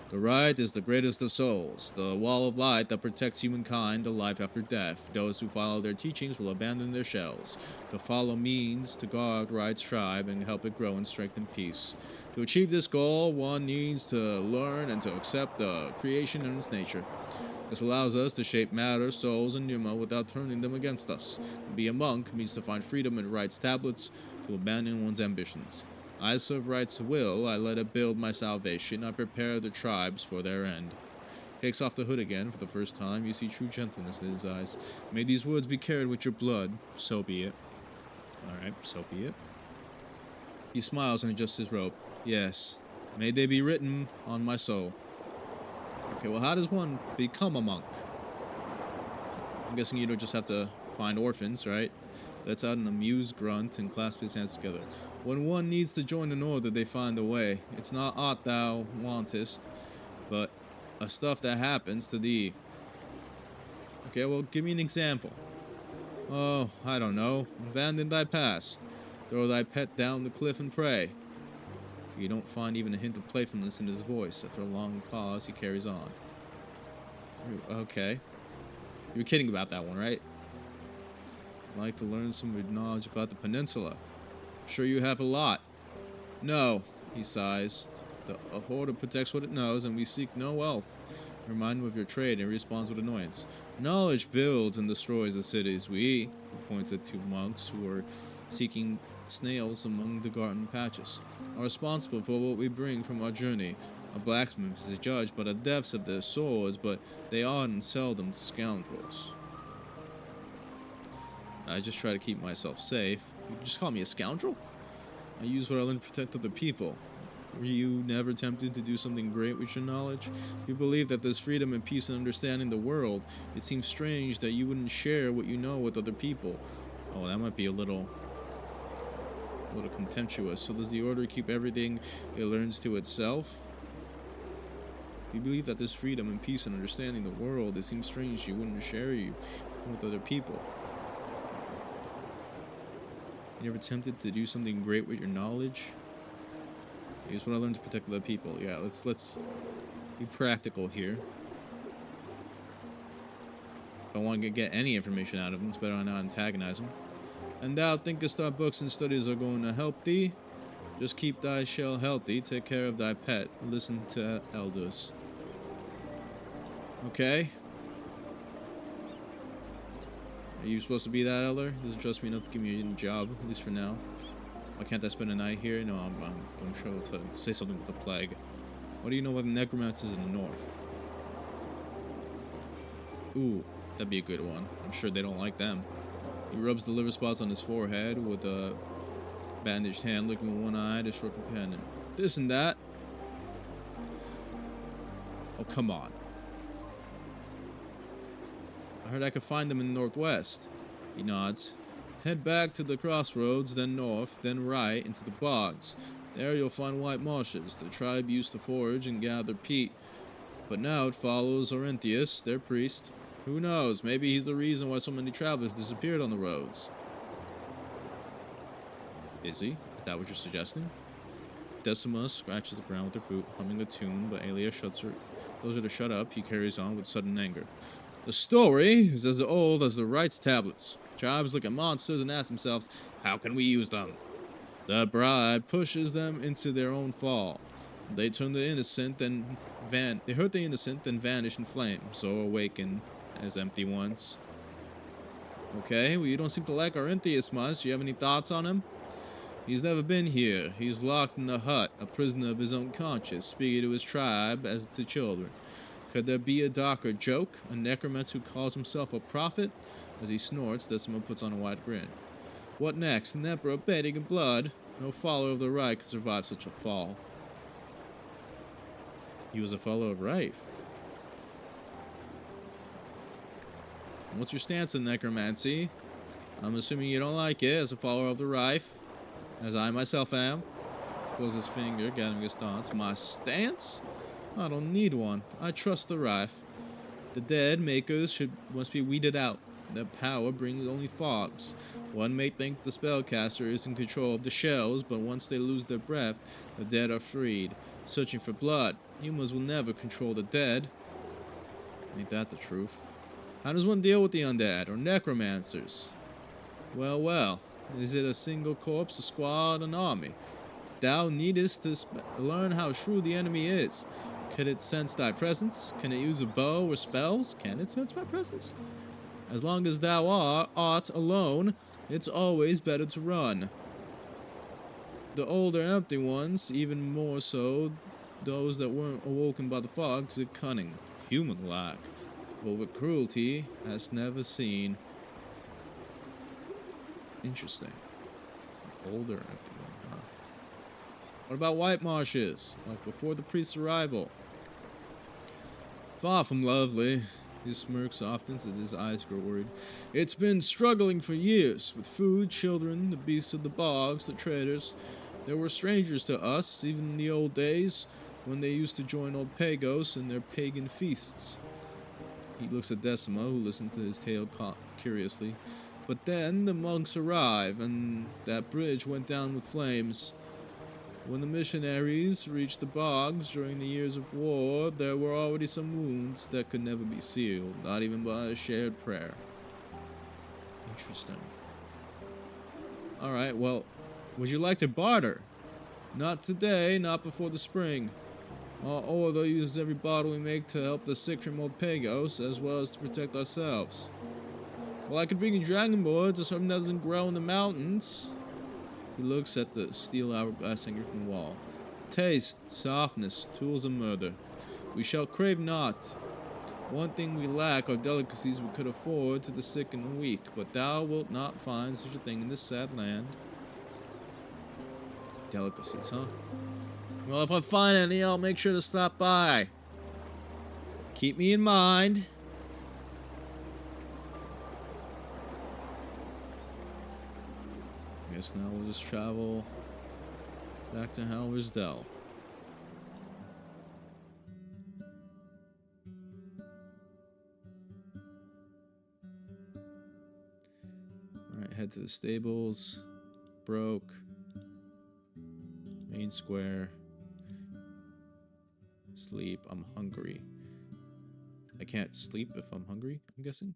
The right is the greatest of souls, the wall of light that protects humankind, the life after death. Those who follow their teachings will abandon their shells. To follow means to guard right's tribe and help it grow in strength and peace. To achieve this goal, one needs to learn and to accept the creation and its nature. This allows us to shape matter, souls, and pneuma without turning them against us. To be a monk means to find freedom in right's tablets, to abandon one's ambitions. I serve right's will, I let it build my salvation, I prepare the tribes for their end. Takes off the hood again for the first time, you see true gentleness in his eyes. May these words be carried with your blood, so be it. Alright, so be it. He smiles and adjusts his robe. Yes, may they be written on my soul. Okay, well, how does one become a monk? I'm guessing you don't just have to find orphans, right? Lets out an amused grunt and clasps his hands together. When one needs to join an order, they find a way. It's not aught thou wantest, but a stuff that happens to thee. Okay, well, give me an example. Oh, I don't know. Abandon thy past. Throw thy pet down the cliff and pray. You don't find even a hint of playfulness in his voice. After a long pause, he carries on. Okay. You're kidding about that one, right? I'd like to learn some knowledge about the peninsula. I'm sure you have a lot. No, he sighs. The Horde protects what it knows, and we seek no wealth. Remind him of your trade, and he responds with annoyance. Knowledge builds and destroys the cities we eat. He points at two monks who are seeking snails among the garden patches. Are responsible for what we bring from our journey. A blacksmith is a judge by the depths of their swords, but they are and seldom scoundrels. I just try to keep myself safe. You just call me a scoundrel? I use what I learned to protect other people. Were you never tempted to do something great with your knowledge? You believe that there's freedom and peace in understanding the world. It seems strange that you wouldn't share what you know with other people. Oh, that might be a little contemptuous. So does the order keep everything it learns to itself? You believe that there's freedom and peace in understanding the world. It seems strange you wouldn't share you with other people. You never tempted to do something great with your knowledge? Here's what I learned to protect other people. Yeah, let's be practical here. If I want to get any information out of him, it's better I not antagonize him. And thou thinkest our books and studies are going to help thee? Just keep thy shell healthy, take care of thy pet, listen to elders. Okay. Are you supposed to be that elder? Doesn't trust me enough to give me a job, at least for now. Why can't I spend a night here? No, I'm sure to say something with the plague. What do you know about the necromancers in the north? Ooh, that'd be a good one. I'm sure they don't like them. He rubs the liver spots on his forehead with a bandaged hand, looking with one eye at his short companion. This and that. Oh, come on. I heard I could find them in the northwest. He nods. Head back to the crossroads, then north, then right into the bogs. There you'll find white marshes. The tribe used to forage and gather peat, but now it follows Orenthius, their priest. Who knows, maybe he's the reason why so many travelers disappeared on the roads. Is he? Is that what you're suggesting? Decima scratches the ground with her boot, humming a tune, but Aelia tells her to shut up. He carries on with sudden anger. The story is as old as the rites tablets. Tribes look at monsters and ask themselves, how can we use them? The bride pushes them into their own fall. They turn the innocent, they hurt the innocent, then vanish in flames, or awaken as empty ones. Okay, well, you don't seem to like Orenthius much. Do you have any thoughts on him? He's never been here. He's locked in the hut, a prisoner of his own conscience, speaking to his tribe as to children. Could there be a darker joke? A necromancer who calls himself a prophet? As he snorts, Decima puts on a wide grin. What next? An emperor bathing in blood? No follower of the right could survive such a fall. He was a follower of Rife. What's your stance in necromancy? I'm assuming you don't like it as a follower of the Rife, as I myself am. Pulls his finger, gathering his thoughts. My stance? I don't need one. I trust the Rife. The dead makers must be weeded out. Their power brings only fogs. One may think the spellcaster is in control of the shells, but once they lose their breath, the dead are freed, searching for blood. Humans will never control the dead. Ain't that the truth? How does one deal with the undead, or necromancers? Well, well. Is it a single corpse, a squad, an army? Thou needest to learn how shrewd the enemy is. Can it sense thy presence? Can it use a bow or spells? Can it sense my presence? As long as thou art alone, it's always better to run. The older empty ones, even more so, those that weren't awoken by the fogs, are cunning, human-like, but with cruelty hast never seen. Interesting. Older empty one, huh? What about white marshes, like before the priest's arrival? Far from lovely. He smirks often so that his eyes grow worried. It's been struggling for years, with food, children, the beasts of the bogs, the traders. They were strangers to us, even in the old days, when they used to join old Pagos in their pagan feasts. He looks at Decima, who listens to his tale curiously. But then the monks arrive, and that bridge went down with flames. When the missionaries reached the bogs during the years of war, there were already some wounds that could never be sealed, not even by a shared prayer. Interesting. Alright, well, would you like to barter? Not today, not before the spring. Our order uses every bottle we make to help the sick from old Pagos, as well as to protect ourselves. Well, I could bring you dragon boards or something that doesn't grow in the mountains. He looks at the steel hourglass hanging from the wall. Taste, softness, tools of murder. We shall crave not. One thing we lack are delicacies we could afford to the sick and the weak, but thou wilt not find such a thing in this sad land. Delicacies, huh? Well, if I find any, I'll make sure to stop by. Keep me in mind. I guess now we'll just travel back to Halver's Dell. Alright, head to the stables. Broke. Main square. Sleep. I'm hungry. I can't sleep if I'm hungry, I'm guessing.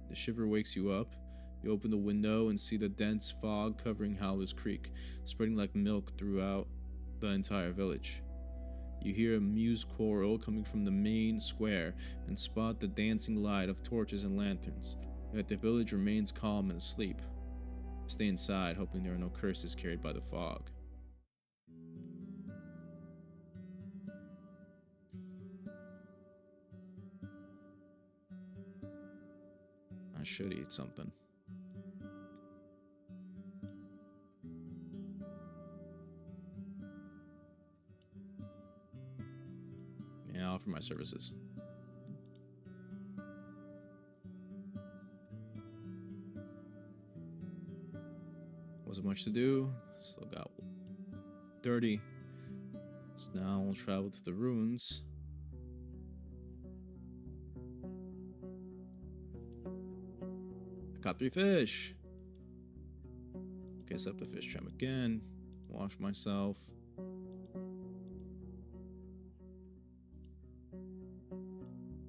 The shiver wakes you up. You open the window and see the dense fog covering Howler's Creek, spreading like milk throughout the entire village. You hear a music choral coming from the main square and spot the dancing light of torches and lanterns, yet the village remains calm and asleep. Stay inside, hoping there are no curses carried by the fog. I should eat something. Yeah, I'll offer my services. Wasn't much to do. Still got 30. So now we'll travel to the ruins. I caught 3 fish. Guess up the fish trim again. Wash myself.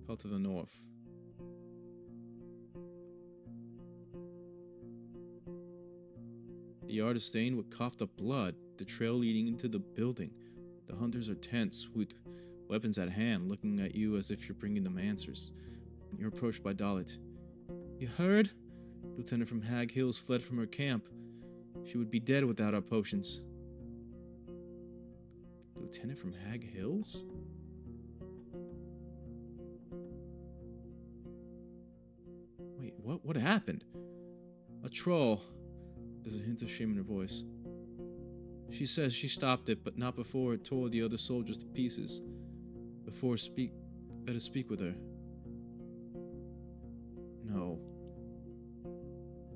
Fell to the north. The yard is stained with coughed up blood. The trail leading into the building. The hunters are tense, with weapons at hand, looking at you as if you're bringing them answers. You're approached by Dalit. You heard? Lieutenant from Hag Hills fled from her camp. She would be dead without our potions. Lieutenant from Hag Hills? Wait, what happened? A troll. There's a hint of shame in her voice. She says she stopped it, but not before it tore the other soldiers to pieces. Better speak with her. No.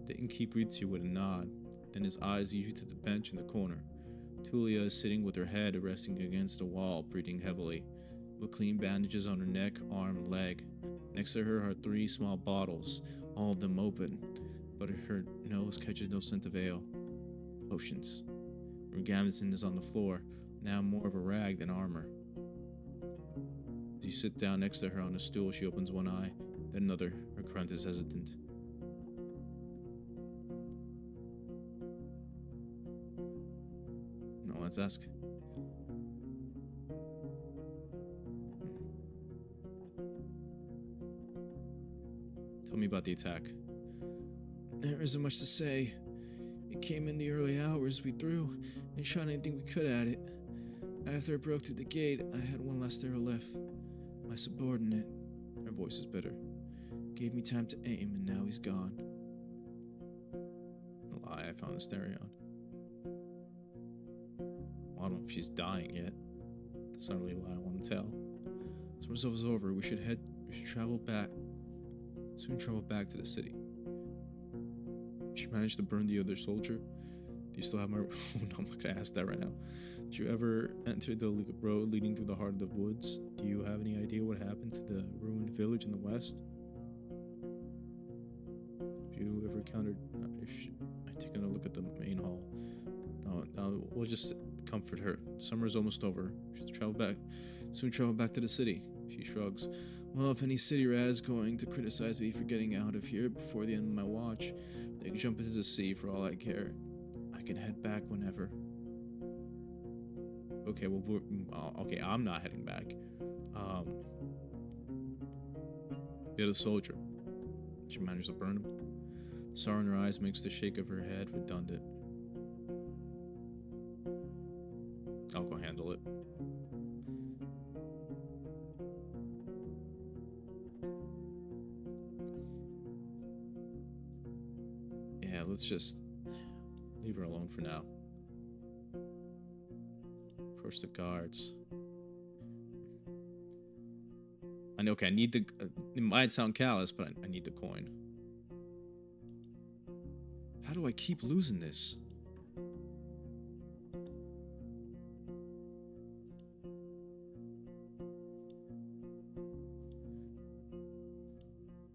The innkeep greets you with a nod, then his eyes lead you to the bench in the corner. Tulia is sitting with her head resting against the wall, breathing heavily, with clean bandages on her neck, arm, and leg. Next to her are 3 small bottles, all of them open, but her nose catches no scent of ale. Potions. Her gambeson is on the floor, now more of a rag than armor. As you sit down next to her on a stool, she opens one eye, then another. Her grunt is hesitant. No, let's ask. Tell me about the attack. There isn't much to say. It came in the early hours. We threw and shot anything we could at it. After it broke through the gate, I had one last arrow left. My subordinate, her voice is bitter, gave me time to aim, and now he's gone. A lie, I found Asterion. Well, I don't know if she's dying yet. That's not really a lie I want to tell. So when it's over, we should travel back. Soon travel back to the city. Did you manage to burn the other soldier? Do you still have my... Oh, no, I'm not going to ask that right now. Did you ever enter the road leading through the heart of the woods? Do you have any idea what happened to the ruined village in the west? Have you ever encountered... I've taken a look at the main hall. No, we'll just comfort her. Summer's almost over. She'll soon travel back to the city. She shrugs. Well, if any city rat is going to criticize me for getting out of here before the end of my watch, they can jump into the sea for all I care. I can head back whenever. Okay, well, okay, I'm not heading back. The other soldier. She managed to burn him. Sorrow in her eyes makes the shake of her head redundant. I'll go handle it. Yeah, let's just leave her alone for now. Approach the guards. I know, okay, I need the... it might sound callous, but I need the coin. How do I keep losing this?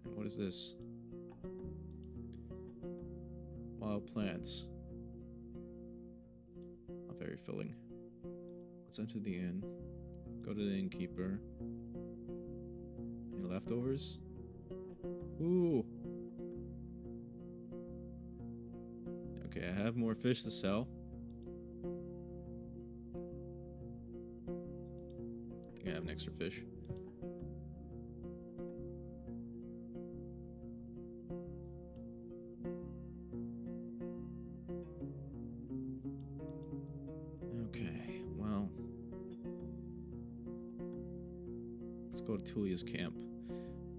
And what is this? Wild plants. Not very filling. Let's enter the inn. Go to the innkeeper. Any leftovers? Ooh. Okay, I have more fish to sell. I think I have an extra fish. Okay, well, let's go to Tulia's camp.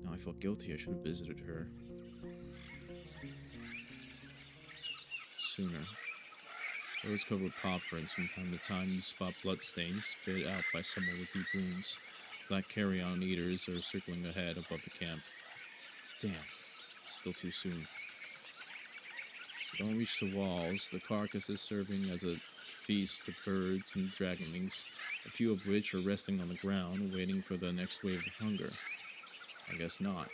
Now I feel guilty. I should have visited her. sooner. Roads covered with paw prints. From time to time, you spot bloodstains spit out by someone with deep wounds. Black carrion eaters are circling ahead above the camp. Damn, still too soon. You don't reach the walls. The carcass is serving as a feast to birds and dragonlings, a few of which are resting on the ground, waiting for the next wave of hunger. I guess not.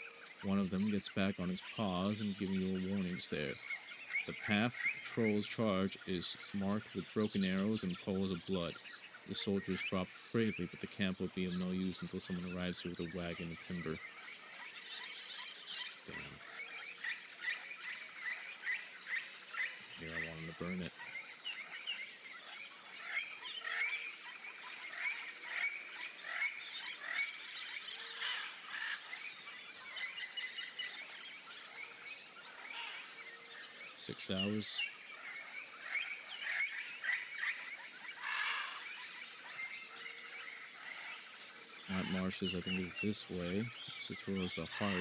One of them gets back on his paws and giving you a warning stare. The path the trolls charge is marked with broken arrows and pools of blood. The soldiers fought bravely, but the camp will be of no use until someone arrives here with a wagon and timber. Damn. Here I want him to burn it. Six hours. White marshes, I think, is this way. So towards the heart.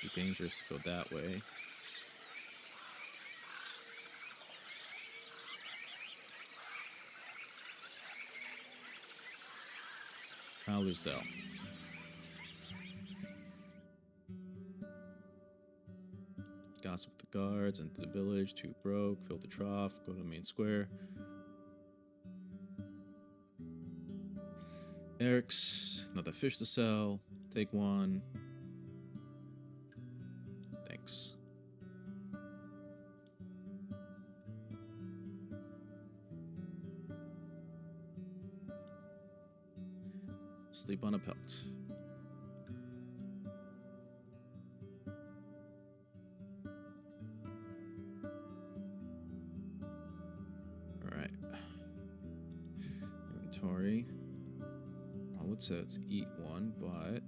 It'd be dangerous to go that way. Fowlersdale. Gossip with the guards, enter the village, too broke, fill the trough, go to the main square. Eric's, another fish to sell, take one. Thanks. Sleep on a pelt. Alright. Inventory. I would say let's eat one, but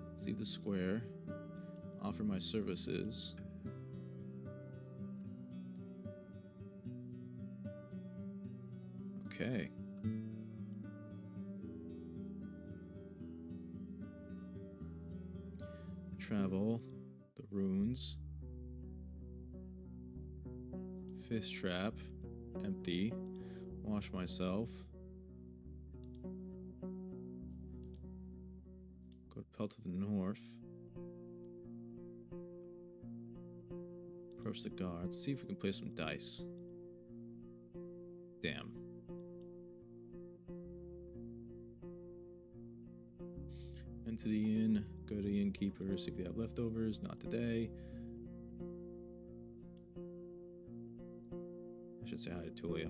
let's leave the square. Offer my services. Okay. Travel, the ruins, fish trap, empty, wash myself, go to Pelt of the North, approach the guards, see if we can play some dice. Damn. Into the inn, go to the innkeeper, see if they have leftovers. Not today. I should say hi to Tulia.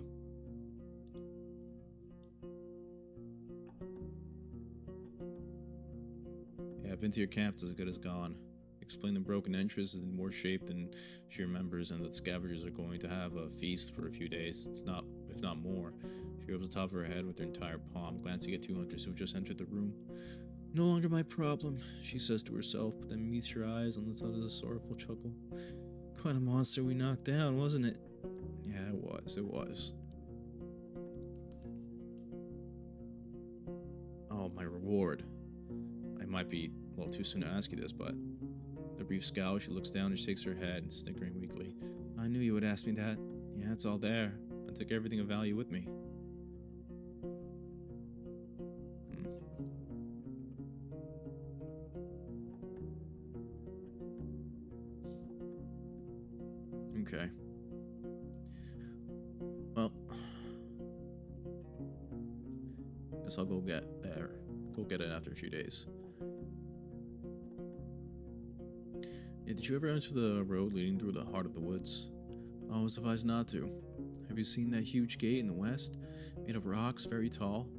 Yeah, I've been to your camp, it's as good as gone. Explain the broken entrance is in worse shape than she remembers, and that scavengers are going to have a feast for a few days. It's not, if not more. She rubs the top of her head with her entire palm, glancing at two hunters who just entered the room. No longer my problem, she says to herself, but then meets her eyes and lets out a sorrowful chuckle. Quite a monster we knocked down, wasn't it? Yeah, it was. Oh, my reward. I might be a little too soon to ask you this, but with a brief scowl, she looks down and shakes her head, snickering weakly. I knew you would ask me that. Yeah, it's all there. I took everything of value with me. Okay. Well, guess I'll go get it after a few days. Yeah, did you ever enter the road leading through the heart of the woods? I was advised not to. Have you seen that huge gate in the west, made of rocks, very tall?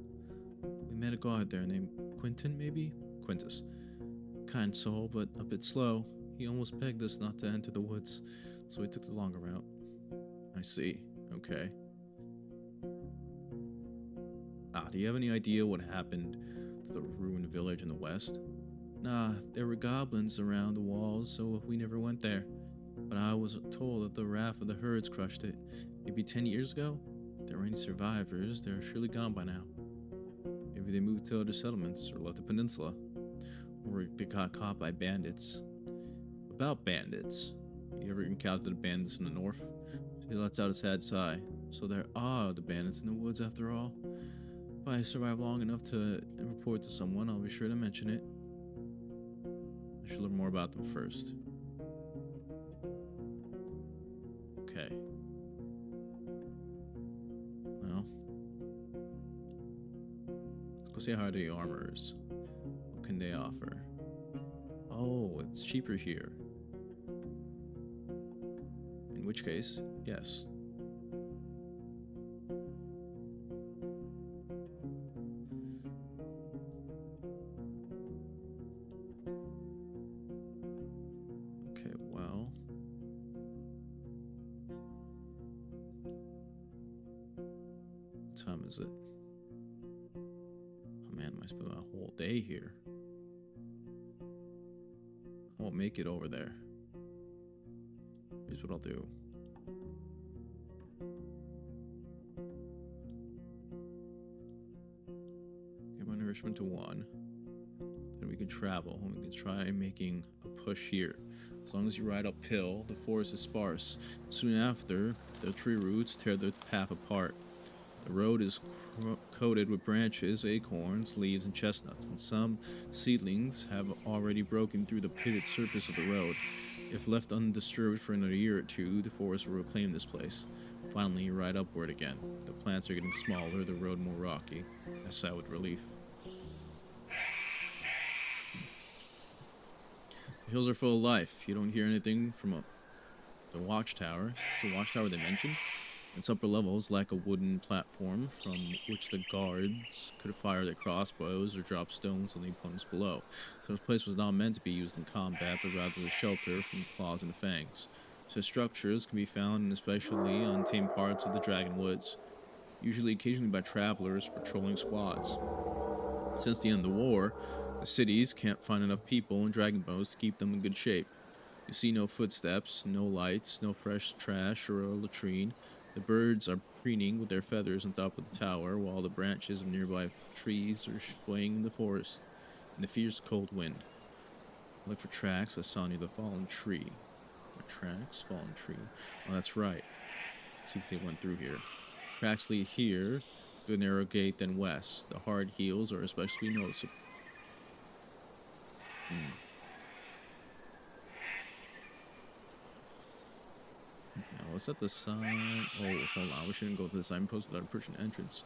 We met a guard there named Quinton, maybe? Quintus. Kind soul, but a bit slow. He almost begged us not to enter the woods, so we took the longer route. I see. Okay. Do you have any idea what happened to the ruined village in the west? Nah, there were goblins around the walls, so we never went there. But I was told that the wrath of the herds crushed it. Maybe 10 years ago? If there were any survivors, they're surely gone by now. Maybe they moved to other settlements or left the peninsula. Or they got caught by bandits. About bandits. You ever encountered the bandits in the north? He lets out a sad sigh. So there are the bandits in the woods after all. If I survive long enough to report to someone, I'll be sure to mention it. I should learn more about them first. Okay. Well. Let's go say hi to the armorers. What can they offer? Oh, it's cheaper here. In which case, yes. Okay, well. What time is it? Oh man, I spent a whole day here. I won't make it over there. Here's what I'll do. Get my nourishment to 1. Then we can travel, and we can try making a push here. As long as you ride uphill, the forest is sparse. Soon after, the tree roots tear the path apart. The road is coated with branches, acorns, leaves, and chestnuts, and some seedlings have already broken through the pitted surface of the road. If left undisturbed for another year or two, the forest will reclaim this place. Finally, you ride upward again. The plants are getting smaller, the road more rocky. I sigh with relief. The hills are full of life. You don't hear anything from the watchtower. Is this the watchtower they mentioned? Its upper levels lack a wooden platform from which the guards could fire their crossbows or drop stones on the opponents below. So this place was not meant to be used in combat, but rather as a shelter from claws and fangs. Such structures can be found in especially untamed parts of the Dragon Woods, usually occasionally by travelers or patrolling squads. Since the end of the war, the cities can't find enough people and dragon bows to keep them in good shape. You see no footsteps, no lights, no fresh trash or a latrine. The birds are preening with their feathers on top of the tower, while the branches of nearby trees are swaying in the forest in the fierce cold wind. I look for tracks I saw near the fallen tree. Tracks? Fallen tree. Oh, that's right. Let's see if they went through here. Tracks lead here to a narrow gate, then west. The hard heels are especially noticeable. Now, what's at the sign? Oh, hold on. We shouldn't go to the signpost without approaching the entrance.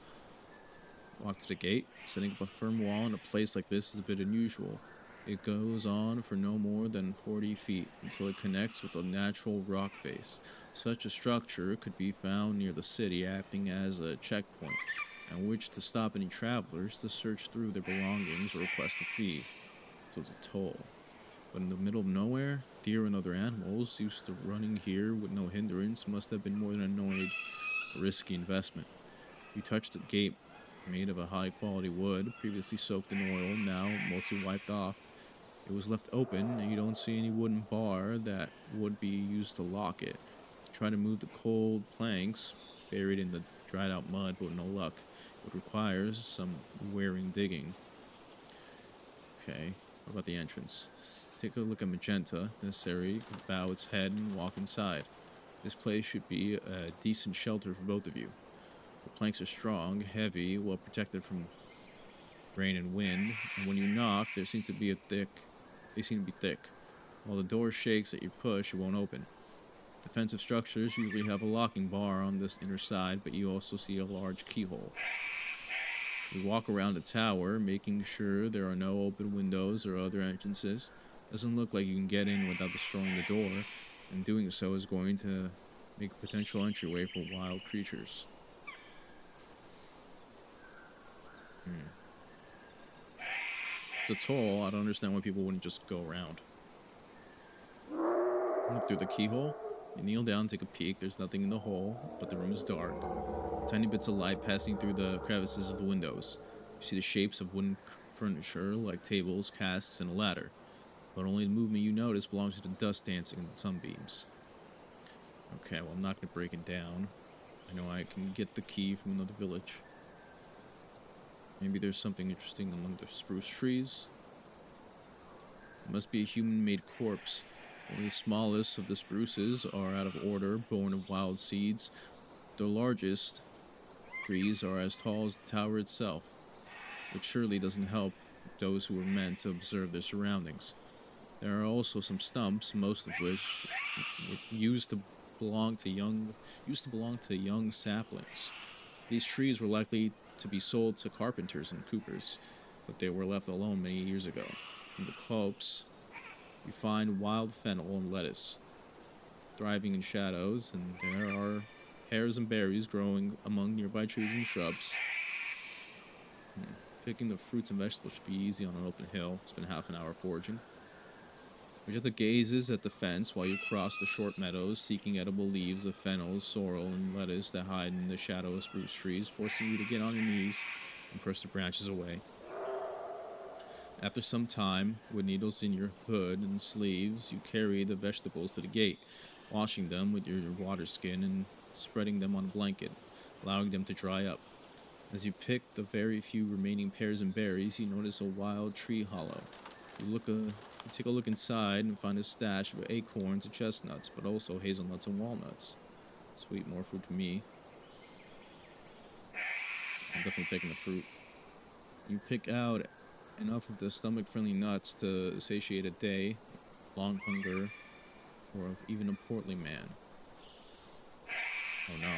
Walk to the gate. Setting up a firm wall in a place like this is a bit unusual. It goes on for no more than 40 feet until it connects with a natural rock face. Such a structure could be found near the city, acting as a checkpoint, at which to stop any travelers to search through their belongings or request a fee. So it's a toll. But in the middle of nowhere, deer and other animals used to running here with no hindrance must have been more than annoyed. A risky investment. You touch the gate, made of a high-quality wood, previously soaked in oil, now mostly wiped off. It was left open, and you don't see any wooden bar that would be used to lock it. Try to move the cold planks, buried in the dried-out mud, but with no luck. It requires some wearing digging. Okay, what about the entrance? Take a look at Magenta. Necessary, you can bow its head and walk inside. This place should be a decent shelter for both of you. The planks are strong, heavy, well protected from rain and wind, and when you knock, they seem to be thick. While the door shakes at your push, it won't open. Defensive structures usually have a locking bar on this inner side, but you also see a large keyhole. You walk around the tower, making sure there are no open windows or other entrances. Doesn't look like you can get in without destroying the door, and doing so is going to make a potential entryway for wild creatures. It's a toll. I don't understand why people wouldn't just go around. Look through the keyhole. You kneel down, take a peek. There's nothing in the hole, but the room is dark. Tiny bits of light passing through the crevices of the windows. You see the shapes of wooden furniture, like tables, casks, and a ladder. But only the movement you notice belongs to the dust dancing in the sunbeams. Okay, well, I'm not going to break it down. I know I can get the key from another village. Maybe there's something interesting among the spruce trees. It must be a human-made corpse. Only the smallest of the spruces are out of order, born of wild seeds. The largest trees are as tall as the tower itself, which surely doesn't help those who were meant to observe their surroundings. There are also some stumps, most of which were belong to young used to belong to young saplings. These trees were likely to be sold to carpenters and coopers, but they were left alone many years ago. In the copse, you find wild fennel and lettuce, thriving in shadows, and there are pears and berries growing among nearby trees and shrubs. Picking the fruits and vegetables should be easy on an open hill. Spend half an hour foraging. Vegeta gazes at the fence while you cross the short meadows, seeking edible leaves of fennel, sorrel, and lettuce that hide in the shadow of spruce trees, forcing you to get on your knees and push the branches away. After some time, with needles in your hood and sleeves, you carry the vegetables to the gate, washing them with your water skin and spreading them on a blanket, allowing them to dry up. As you pick the very few remaining pears and berries, you notice a wild tree hollow. You take a look inside and find a stash of acorns and chestnuts, but also hazelnuts and walnuts. Sweet, more food for me. I'm definitely taking the fruit. You pick out enough of the stomach-friendly nuts to satiate a day, long hunger, or of even a portly man. Oh no.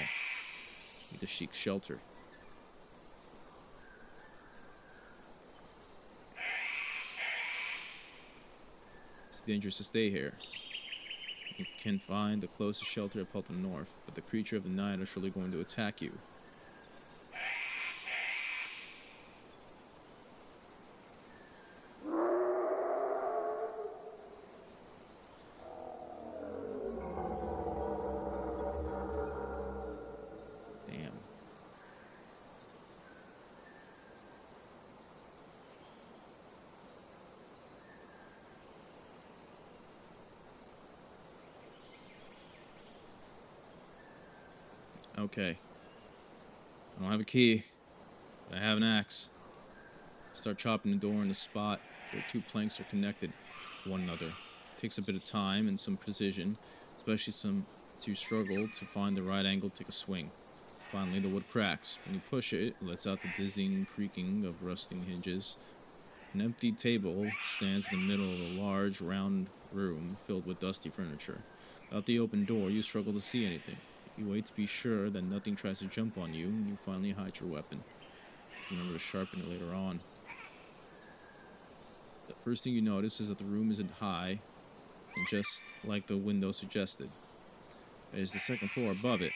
Need to seek shelter. It's dangerous to stay here. You can find the closest shelter up to the north, but the creature of the night is surely going to attack you. Damn. Okay. I don't have a key, but I have an axe. Start chopping the door in the spot where two planks are connected to one another. It takes a bit of time and some precision, especially as you struggle to find the right angle to take a swing. Finally, the wood cracks. When you push it, it lets out the dizzying creaking of rusting hinges. An empty table stands in the middle of a large, round room filled with dusty furniture. Without the open door, you struggle to see anything. You wait to be sure that nothing tries to jump on you, and you finally hide your weapon. Remember to sharpen it later on. The first thing you notice is that the room isn't high, and just like the window suggested. There's the second floor above it.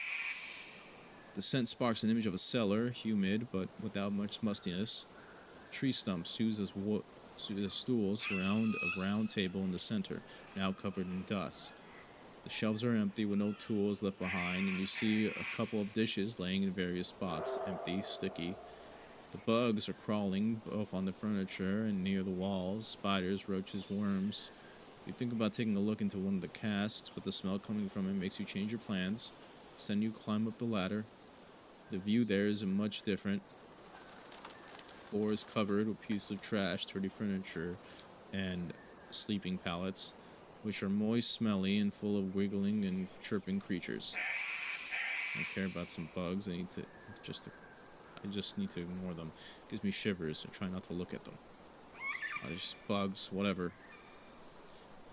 The scent sparks an image of a cellar, humid but without much mustiness. Tree stumps used as stools surround a round table in the center, now covered in dust. The shelves are empty with no tools left behind, and you see a couple of dishes laying in various spots, empty, sticky. The bugs are crawling both on the furniture and near the walls, spiders, roaches, worms. You think about taking a look into one of the casks, but the smell coming from it makes you change your plans. Then you climb up the ladder. The view there is much different. The floor is covered with pieces of trash, dirty furniture, and sleeping pallets, which are moist, smelly, and full of wiggling and chirping creatures. I don't care about some bugs. I just need to ignore them. It gives me shivers and try not to look at them. There's just bugs, whatever.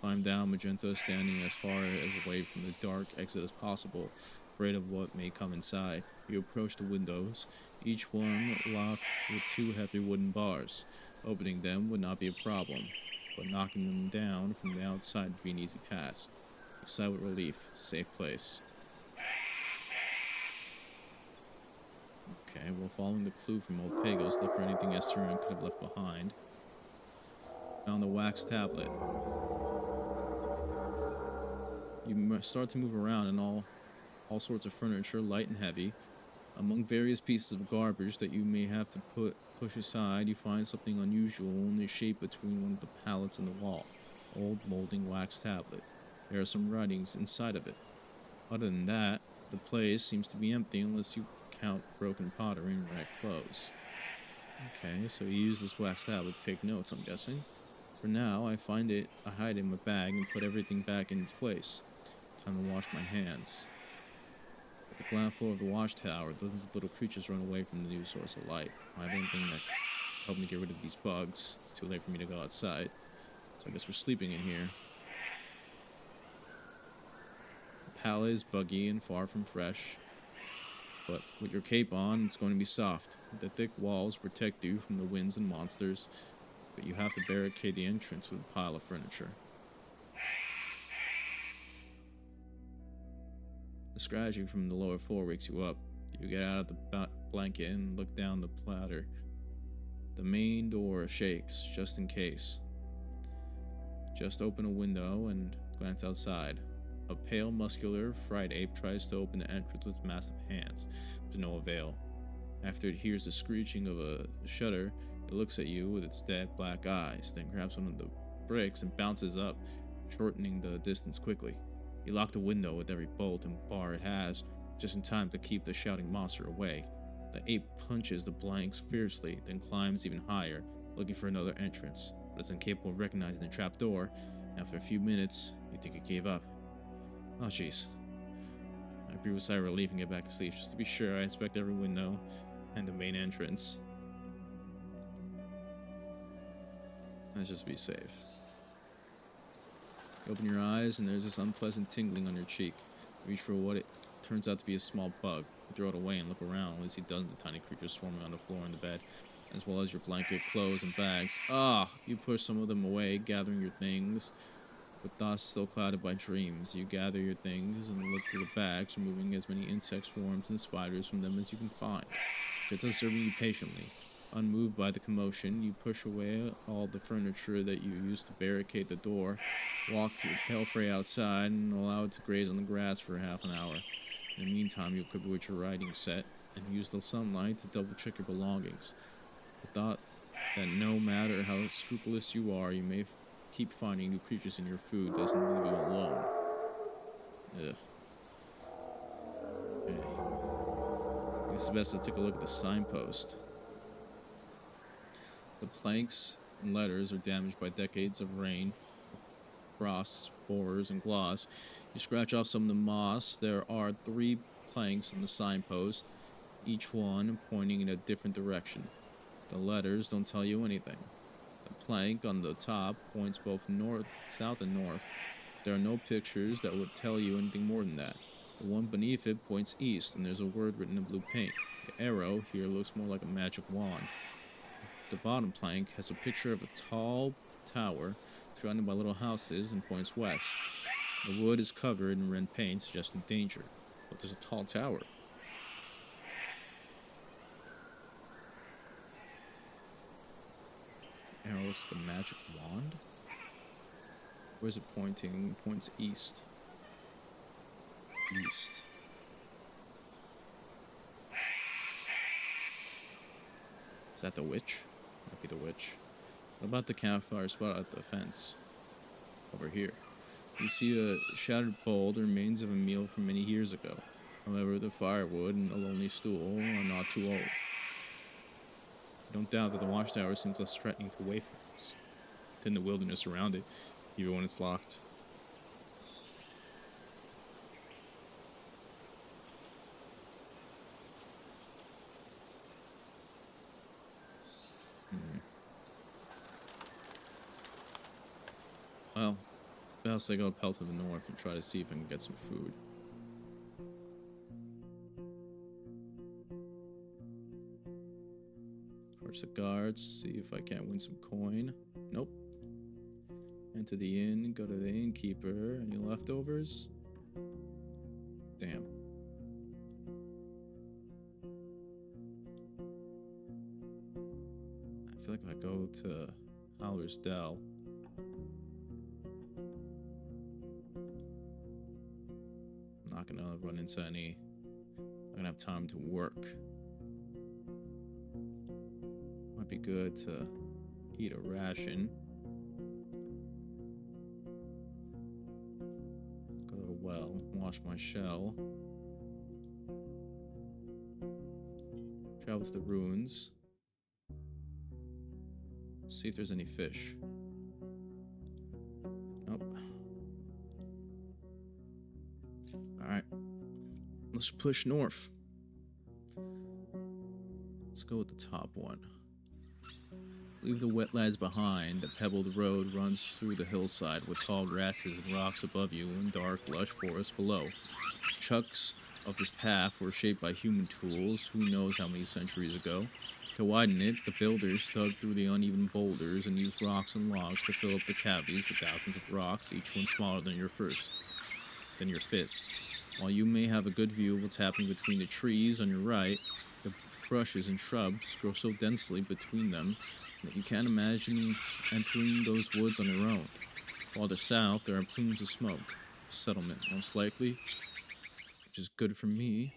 Climb down. Magenta, standing as far as away from the dark exit as possible, afraid of what may come inside. You approach the windows, each one locked with two heavy wooden bars. Opening them would not be a problem, but knocking them down from the outside would be an easy task. You sigh with relief. It's a safe place. Okay, well, following the clue from old Pagos, look for anything Esturion could have left behind. Found the wax tablet. You start to move around in all sorts of furniture, light and heavy. Among various pieces of garbage that you may have to push aside, you find something unusual in the shape between one of the pallets and the wall. Old molding wax tablet. There are some writings inside of it. Other than that, the place seems to be empty unless you count broken pottery and wrecked clothes. Okay, so you use this wax tablet to take notes, I'm guessing. For now, I hide it in my bag and put everything back in its place. Time to wash my hands. At the ground floor of the watchtower, dozens of little creatures run away from the new source of light. I have anything that helped me get rid of these bugs. It's too late for me to go outside, so I guess we're sleeping in here. The pallet is buggy and far from fresh, but with your cape on, it's going to be soft. The thick walls protect you from the winds and monsters, but you have to barricade the entrance with a pile of furniture. The scratching from the lower floor wakes you up. You get out of the blanket and look down the platter. The main door shakes, just in case. Just open a window and glance outside. A pale, muscular, fried ape tries to open the entrance with massive hands, but to no avail. After it hears the screeching of a shutter, it looks at you with its dead black eyes, then grabs one of the bricks and bounces up, shortening the distance quickly. You lock the window with every bolt and bar it has, just in time to keep the shouting monster away. The ape punches the blanks fiercely, then climbs even higher, looking for another entrance, but is incapable of recognizing the trap door. After a few minutes, you think it gave up. Oh jeez. I breathe a sigh of relief and get back to sleep. Just to be sure, I inspect every window and the main entrance. Let's just be safe. You open your eyes and there's this unpleasant tingling on your cheek. You reach for what it turns out to be a small bug. You throw it away and look around when you see dozens of tiny creatures swarming on the floor and the bed, as well as your blanket, clothes, and bags. You push some of them away, gathering your things. With thoughts still clouded by dreams, you gather your things and look through the bags, removing as many insects, worms, and spiders from them as you can find, just observing you patiently. Unmoved by the commotion, you push away all the furniture that you used to barricade the door, walk your palfrey outside, and allow it to graze on the grass for half an hour. In the meantime, you equip it with your riding set and use the sunlight to double-check your belongings. The thought that no matter how scrupulous you are, you may keep finding new creatures in your food doesn't leave you alone. Ugh. Okay. I guess it's best to take a look at the signpost. The planks and letters are damaged by decades of rain, frost, borers, and gloss. You scratch off some of the moss. There are 3 planks on the signpost, each one pointing in a different direction. The letters don't tell you anything. The plank on the top points both north, south, and north. There are no pictures that would tell you anything more than that. The one beneath it points east, and there's a word written in blue paint. The arrow here looks more like a magic wand. The bottom plank has a picture of a tall tower surrounded by little houses and points west. The wood is covered in red paint, suggesting danger. But there's a tall tower. The arrow looks like a magic wand? Where's it pointing? It points east. East. Is that the witch? Might be the witch. What about the campfire spot at the fence? Over here. You see a shattered bowl, the remains of a meal from many years ago. However, the firewood and the lonely stool are not too old. I don't doubt that the watchtower seems less threatening to wayfarers than the wilderness around it, even when it's locked. Well, best I go pelt to the north and try to see if I can get some food. Approach the guards, see if I can't win some coin. Nope. Enter the inn, go to the innkeeper. Any leftovers? Damn. I feel like if I go to Howler's Dell, I'm not gonna run into any. I'm gonna have time to work. Might be good to eat a ration. Go to the well, wash my shell. Travel to the ruins. See if there's any fish. Let's push north. Let's go with the top one. Leave the wetlands behind. The pebbled road runs through the hillside with tall grasses and rocks above you and dark, lush forest below. Chunks of this path were shaped by human tools, who knows how many centuries ago. To widen it, the builders dug through the uneven boulders and used rocks and logs to fill up the cavities with thousands of rocks, each one smaller than your fist. While you may have a good view of what's happening between the trees on your right, the brushes and shrubs grow so densely between them that you can't imagine entering those woods on your own. Farther south, there are plumes of smoke. Settlement, most likely, which is good for me.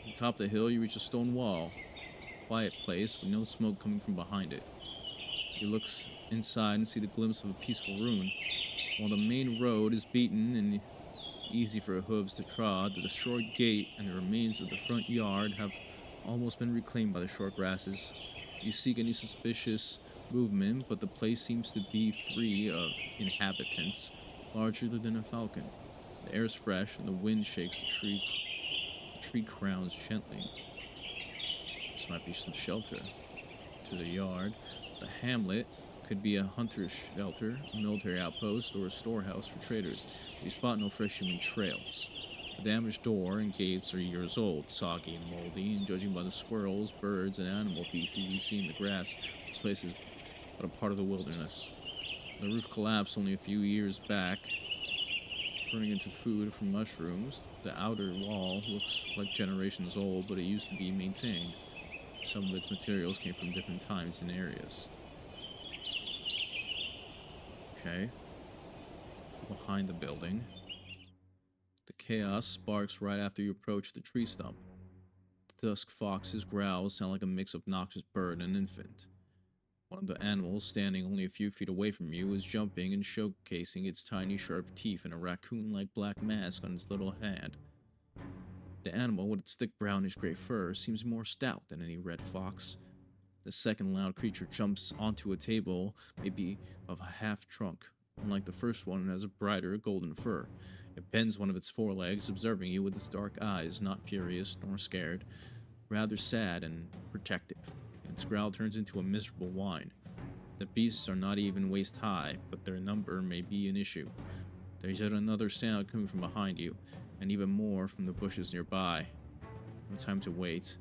On top of the hill, you reach a stone wall. Quiet place with no smoke coming from behind it. You look inside and see the glimpse of a peaceful ruin. While the main road is beaten and easy for hooves to trod, the destroyed gate and the remains of the front yard have almost been reclaimed by the short grasses. You seek any suspicious movement, but the place seems to be free of inhabitants, larger than a falcon. The air is fresh and the wind shakes the tree crowns gently. This might be some shelter. To the yard, the hamlet could be a hunter's shelter, a military outpost, or a storehouse for traders. You spot no fresh human trails. The damaged door and gates are years old, soggy and moldy, and judging by the squirrels, birds, and animal feces you see in the grass, this place is but a part of the wilderness. The roof collapsed only a few years back, turning into food from mushrooms. The outer wall looks like generations old, but it used to be maintained. Some of its materials came from different times and areas. Okay. Behind the building. The chaos sparks right after you approach the tree stump. The dusk fox's growls sound like a mix of noxious bird and infant. One of the animals, standing only a few feet away from you, is jumping and showcasing its tiny sharp teeth and a raccoon-like black mask on its little hand. The animal, with its thick brownish-gray fur, seems more stout than any red fox. The second loud creature jumps onto a table, maybe of a half-trunk. Unlike the first one, it has a brighter golden fur. It bends one of its forelegs, observing you with its dark eyes, not furious nor scared, rather sad and protective. Its growl turns into a miserable whine. The beasts are not even waist-high, but their number may be an issue. There's yet another sound coming from behind you, and even more from the bushes nearby. No time to wait.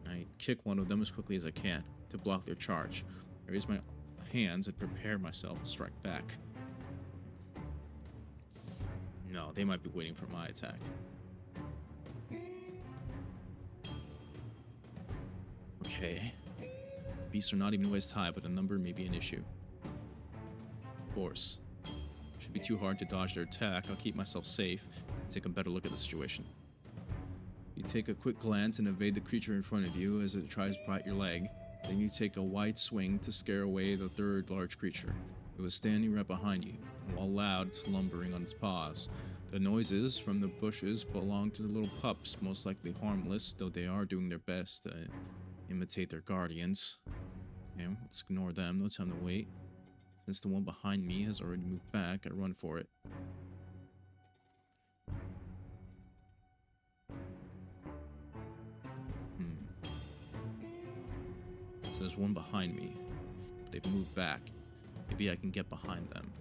I kick one of them as quickly as I can, to block their charge. I raise my hands and prepare myself to strike back. No, they might be waiting for my attack. Okay. The beasts are not even waist high, but the number may be an issue. Of course. Should be too hard to dodge their attack. I'll keep myself safe and take a better look at the situation. You take a quick glance and evade the creature in front of you as it tries to bite your leg. Then you take a wide swing to scare away the third large creature. It was standing right behind you, while loud, slumbering on its paws. The noises from the bushes belong to the little pups, most likely harmless, though they are doing their best to imitate their guardians. Okay, let's ignore them, no time to wait. Since the one behind me has already moved back, I run for it. So there's one behind me. They've moved back. Maybe I can get behind them.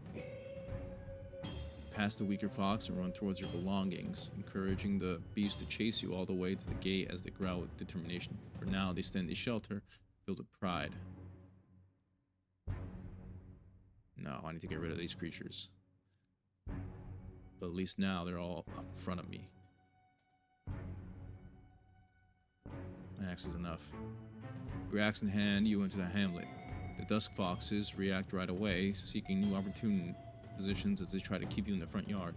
Pass the weaker fox and run towards your belongings, encouraging the beast to chase you all the way to the gate as they growl with determination. For now, they stand a shelter, filled with pride. No, I need to get rid of these creatures. But at least now they're all up in front of me. My axe is enough. Your axe in hand, you enter the hamlet. The dusk foxes react right away, seeking new opportune positions as they try to keep you in the front yard.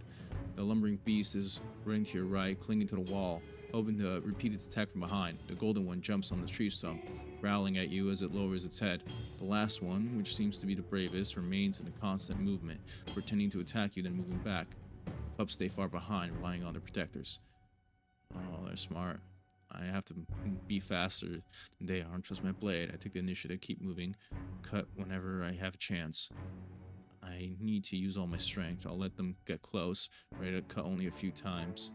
The lumbering beast is running to your right, clinging to the wall, hoping to repeat its attack from behind. The golden one jumps on the tree stump, growling at you as it lowers its head. The last one, which seems to be the bravest, remains in a constant movement, pretending to attack you then moving back. Pups stay far behind, relying on their protectors. Oh, they're smart. I have to be faster than they are and trust my blade. I take the initiative, keep moving, cut whenever I have a chance. I need to use all my strength. I'll let them get close, ready to cut only a few times.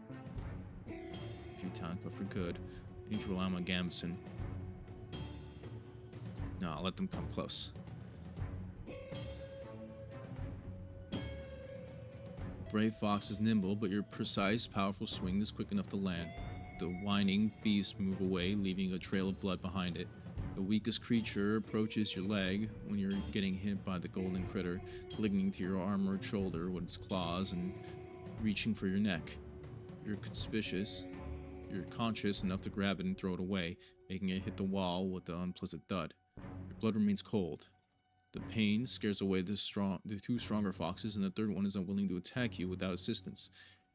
A few times, but for good. I need to rely on my gambeson. No, I'll let them come close. Brave fox is nimble, but your precise, powerful swing is quick enough to land. The whining beast move away, leaving a trail of blood behind it. The weakest creature approaches your leg when you're getting hit by the golden critter, clinging to your armored shoulder with its claws and reaching for your neck. You're conscious enough to grab it and throw it away, making it hit the wall with an unpleasant thud. Your blood remains cold. The pain scares away the two stronger foxes, and the third one is unwilling to attack you without assistance.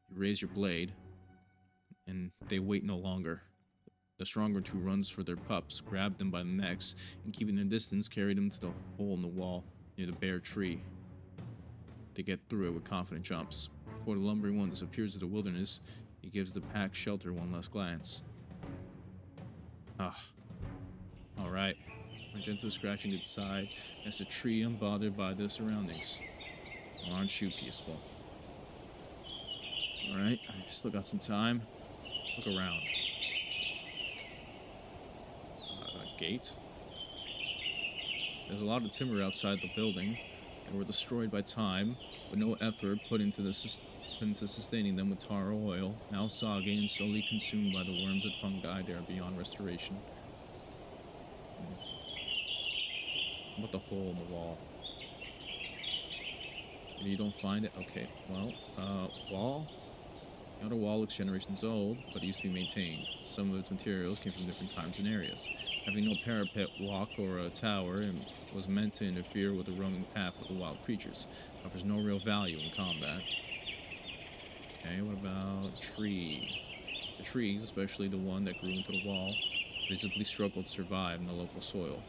You raise your blade, and they wait no longer. The stronger two runs for their pups, grab them by the necks, and keeping their distance, carry them to the hole in the wall near the bare tree. They get through it with confident jumps. Before the lumbering one disappears into the wilderness, he gives the pack shelter one last glance. Alright. My gentle scratching its side as the tree unbothered by the surroundings. Well, aren't you peaceful? Alright, I still got some time. Look around. Gate. There's a lot of timber outside the building. They were destroyed by time, with no effort put into sustaining them with tar or oil, now soggy and slowly consumed by the worms and fungi they are beyond restoration. What about the hole in the wall? If you don't find it, okay, well, wall? The outer wall looks generations old, but it used to be maintained. Some of its materials came from different times and areas. Having no parapet walk or a tower, it was meant to interfere with the roaming path of the wild creatures. Offers no real value in combat. Okay, what about tree? The trees, especially the one that grew into the wall, visibly struggled to survive in the local soil,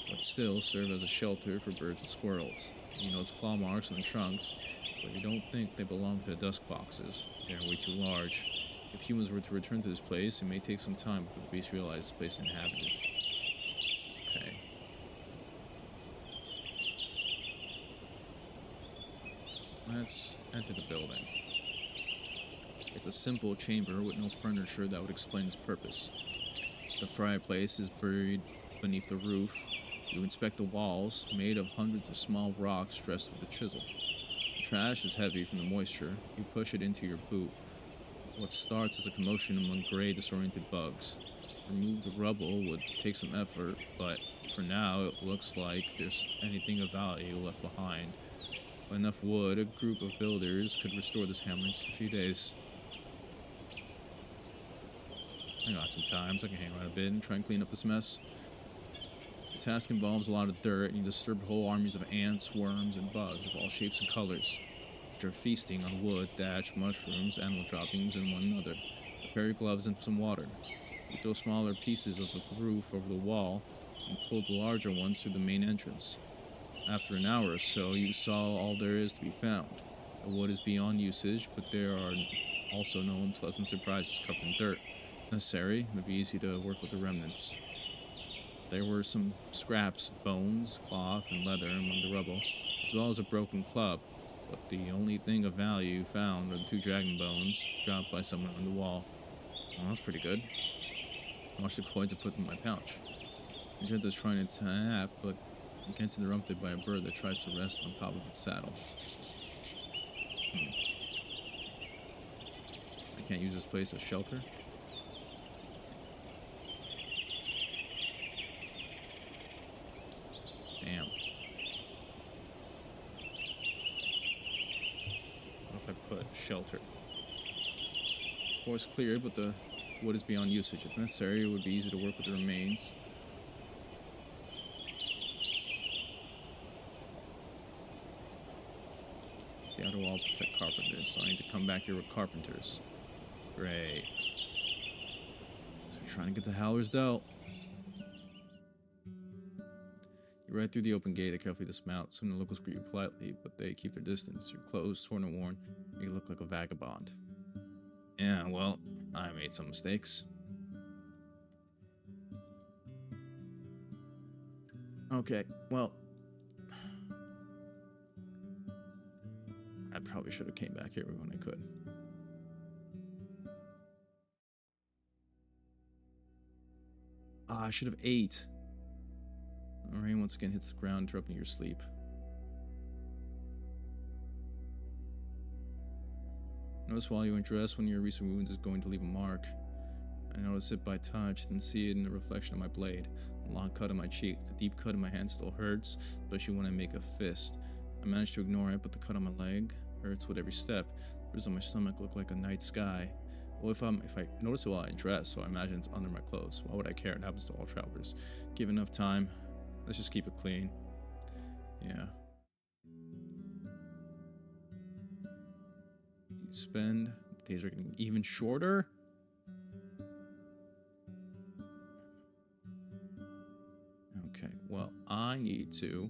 but still serve as a shelter for birds and squirrels. You know its claw marks on the trunks, but you don't think they belong to the dusk foxes. They are way too large. If humans were to return to this place, it may take some time before the beast realizes this place is inhabited. Okay. Let's enter the building. It's a simple chamber with no furniture that would explain its purpose. The fireplace is buried beneath the roof. You inspect the walls, made of hundreds of small rocks dressed with a chisel. The trash is heavy from the moisture. You push it into your boot. What starts as a commotion among gray, disoriented bugs. Remove the rubble would take some effort, but for now it looks like there's anything of value left behind. With enough wood, a group of builders could restore this hamlet in just a few days. I got some time, so I can hang around a bit and try and clean up this mess. The task involves a lot of dirt, and you disturb whole armies of ants, worms, and bugs of all shapes and colors, which are feasting on wood, thatch, mushrooms, animal droppings, and one another. Prepare your gloves and some water. You throw smaller pieces of the roof over the wall, and pull the larger ones through the main entrance. After an hour or so, you saw all there is to be found. The wood is beyond usage, but there are also no unpleasant surprises covered in dirt. Necessary, it would be easy to work with the remnants. There were some scraps of bones, cloth, and leather among the rubble, as well as a broken club, but the only thing of value found are 2 dragon bones dropped by someone on the wall. Well, that's pretty good. I watched the coins and put them in my pouch. Magenta's trying to tap, but it gets interrupted by a bird that tries to rest on top of its saddle. I can't use this place as shelter? Damn. What if I put shelter? Forest clear, but the wood is beyond usage. If necessary, it would be easy to work with the remains. The outer wall protect carpenters, so I need to come back here with carpenters. Great. So we're trying to get to Howler's Dell. You ride through the open gate and carefully dismount. Some of the locals greet you politely, but they keep their distance. Your clothes, torn and worn, make you look like a vagabond. Yeah, well, I made some mistakes. Okay, well, probably should have came back here when I could. Ah, I should have ate. Rain once again hits the ground, interrupting your sleep. Notice while you undress when your recent wounds is going to leave a mark. I notice it by touch, then see it in the reflection of my blade. A long cut on my cheek. The deep cut in my hand still hurts, especially when I make a fist. I manage to ignore it, but the cut on my leg hurts with every step. The bruise on my stomach look like a night sky. Well, if I notice it while I dress, so I imagine it's under my clothes. Why would I care? It happens to all travelers. Give enough time. Let's just keep it clean. Yeah. You spend. The days are getting even shorter. Okay, well, I need to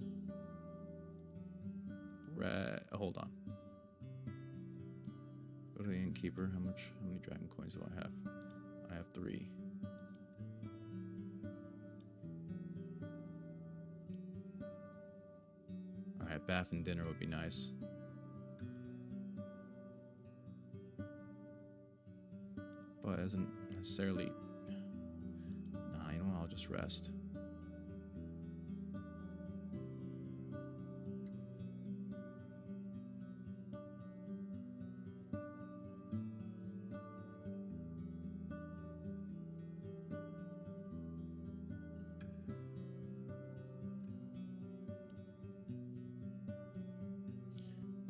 hold on. Go to the innkeeper. How many dragon coins do I have? I have 3. Alright, bath and dinner would be nice. But it isn't necessarily... Nah, you know what? I'll just rest.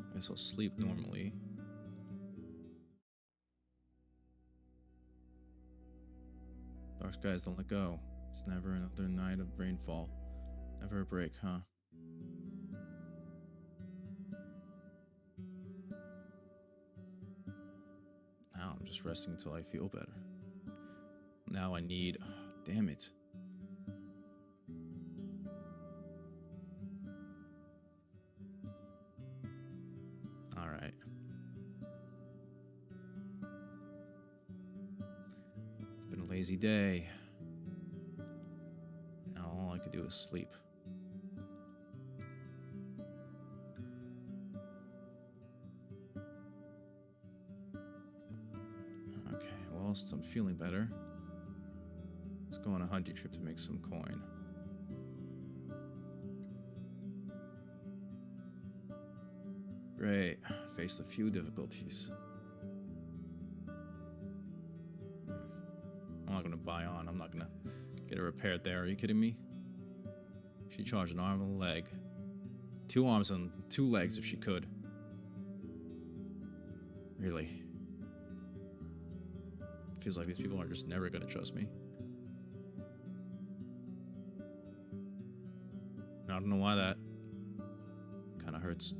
I guess I'll sleep normally. Dark skies don't let go. It's never another night of rainfall. Never a break, huh? Now I'm just resting until I feel better. Now I need... Oh, damn it. Alright. It's been a lazy day. Now all I can do is sleep. Okay, well, since I'm feeling better, let's go on a hunting trip to make some coin. Great. Faced a few difficulties. I'm not gonna buy on. I'm not gonna get it repaired there. Are you kidding me? She charged an arm and a leg. 2 arms and 2 legs if she could. Really? Feels like these people are just never gonna trust me. I don't know why that kinda hurts.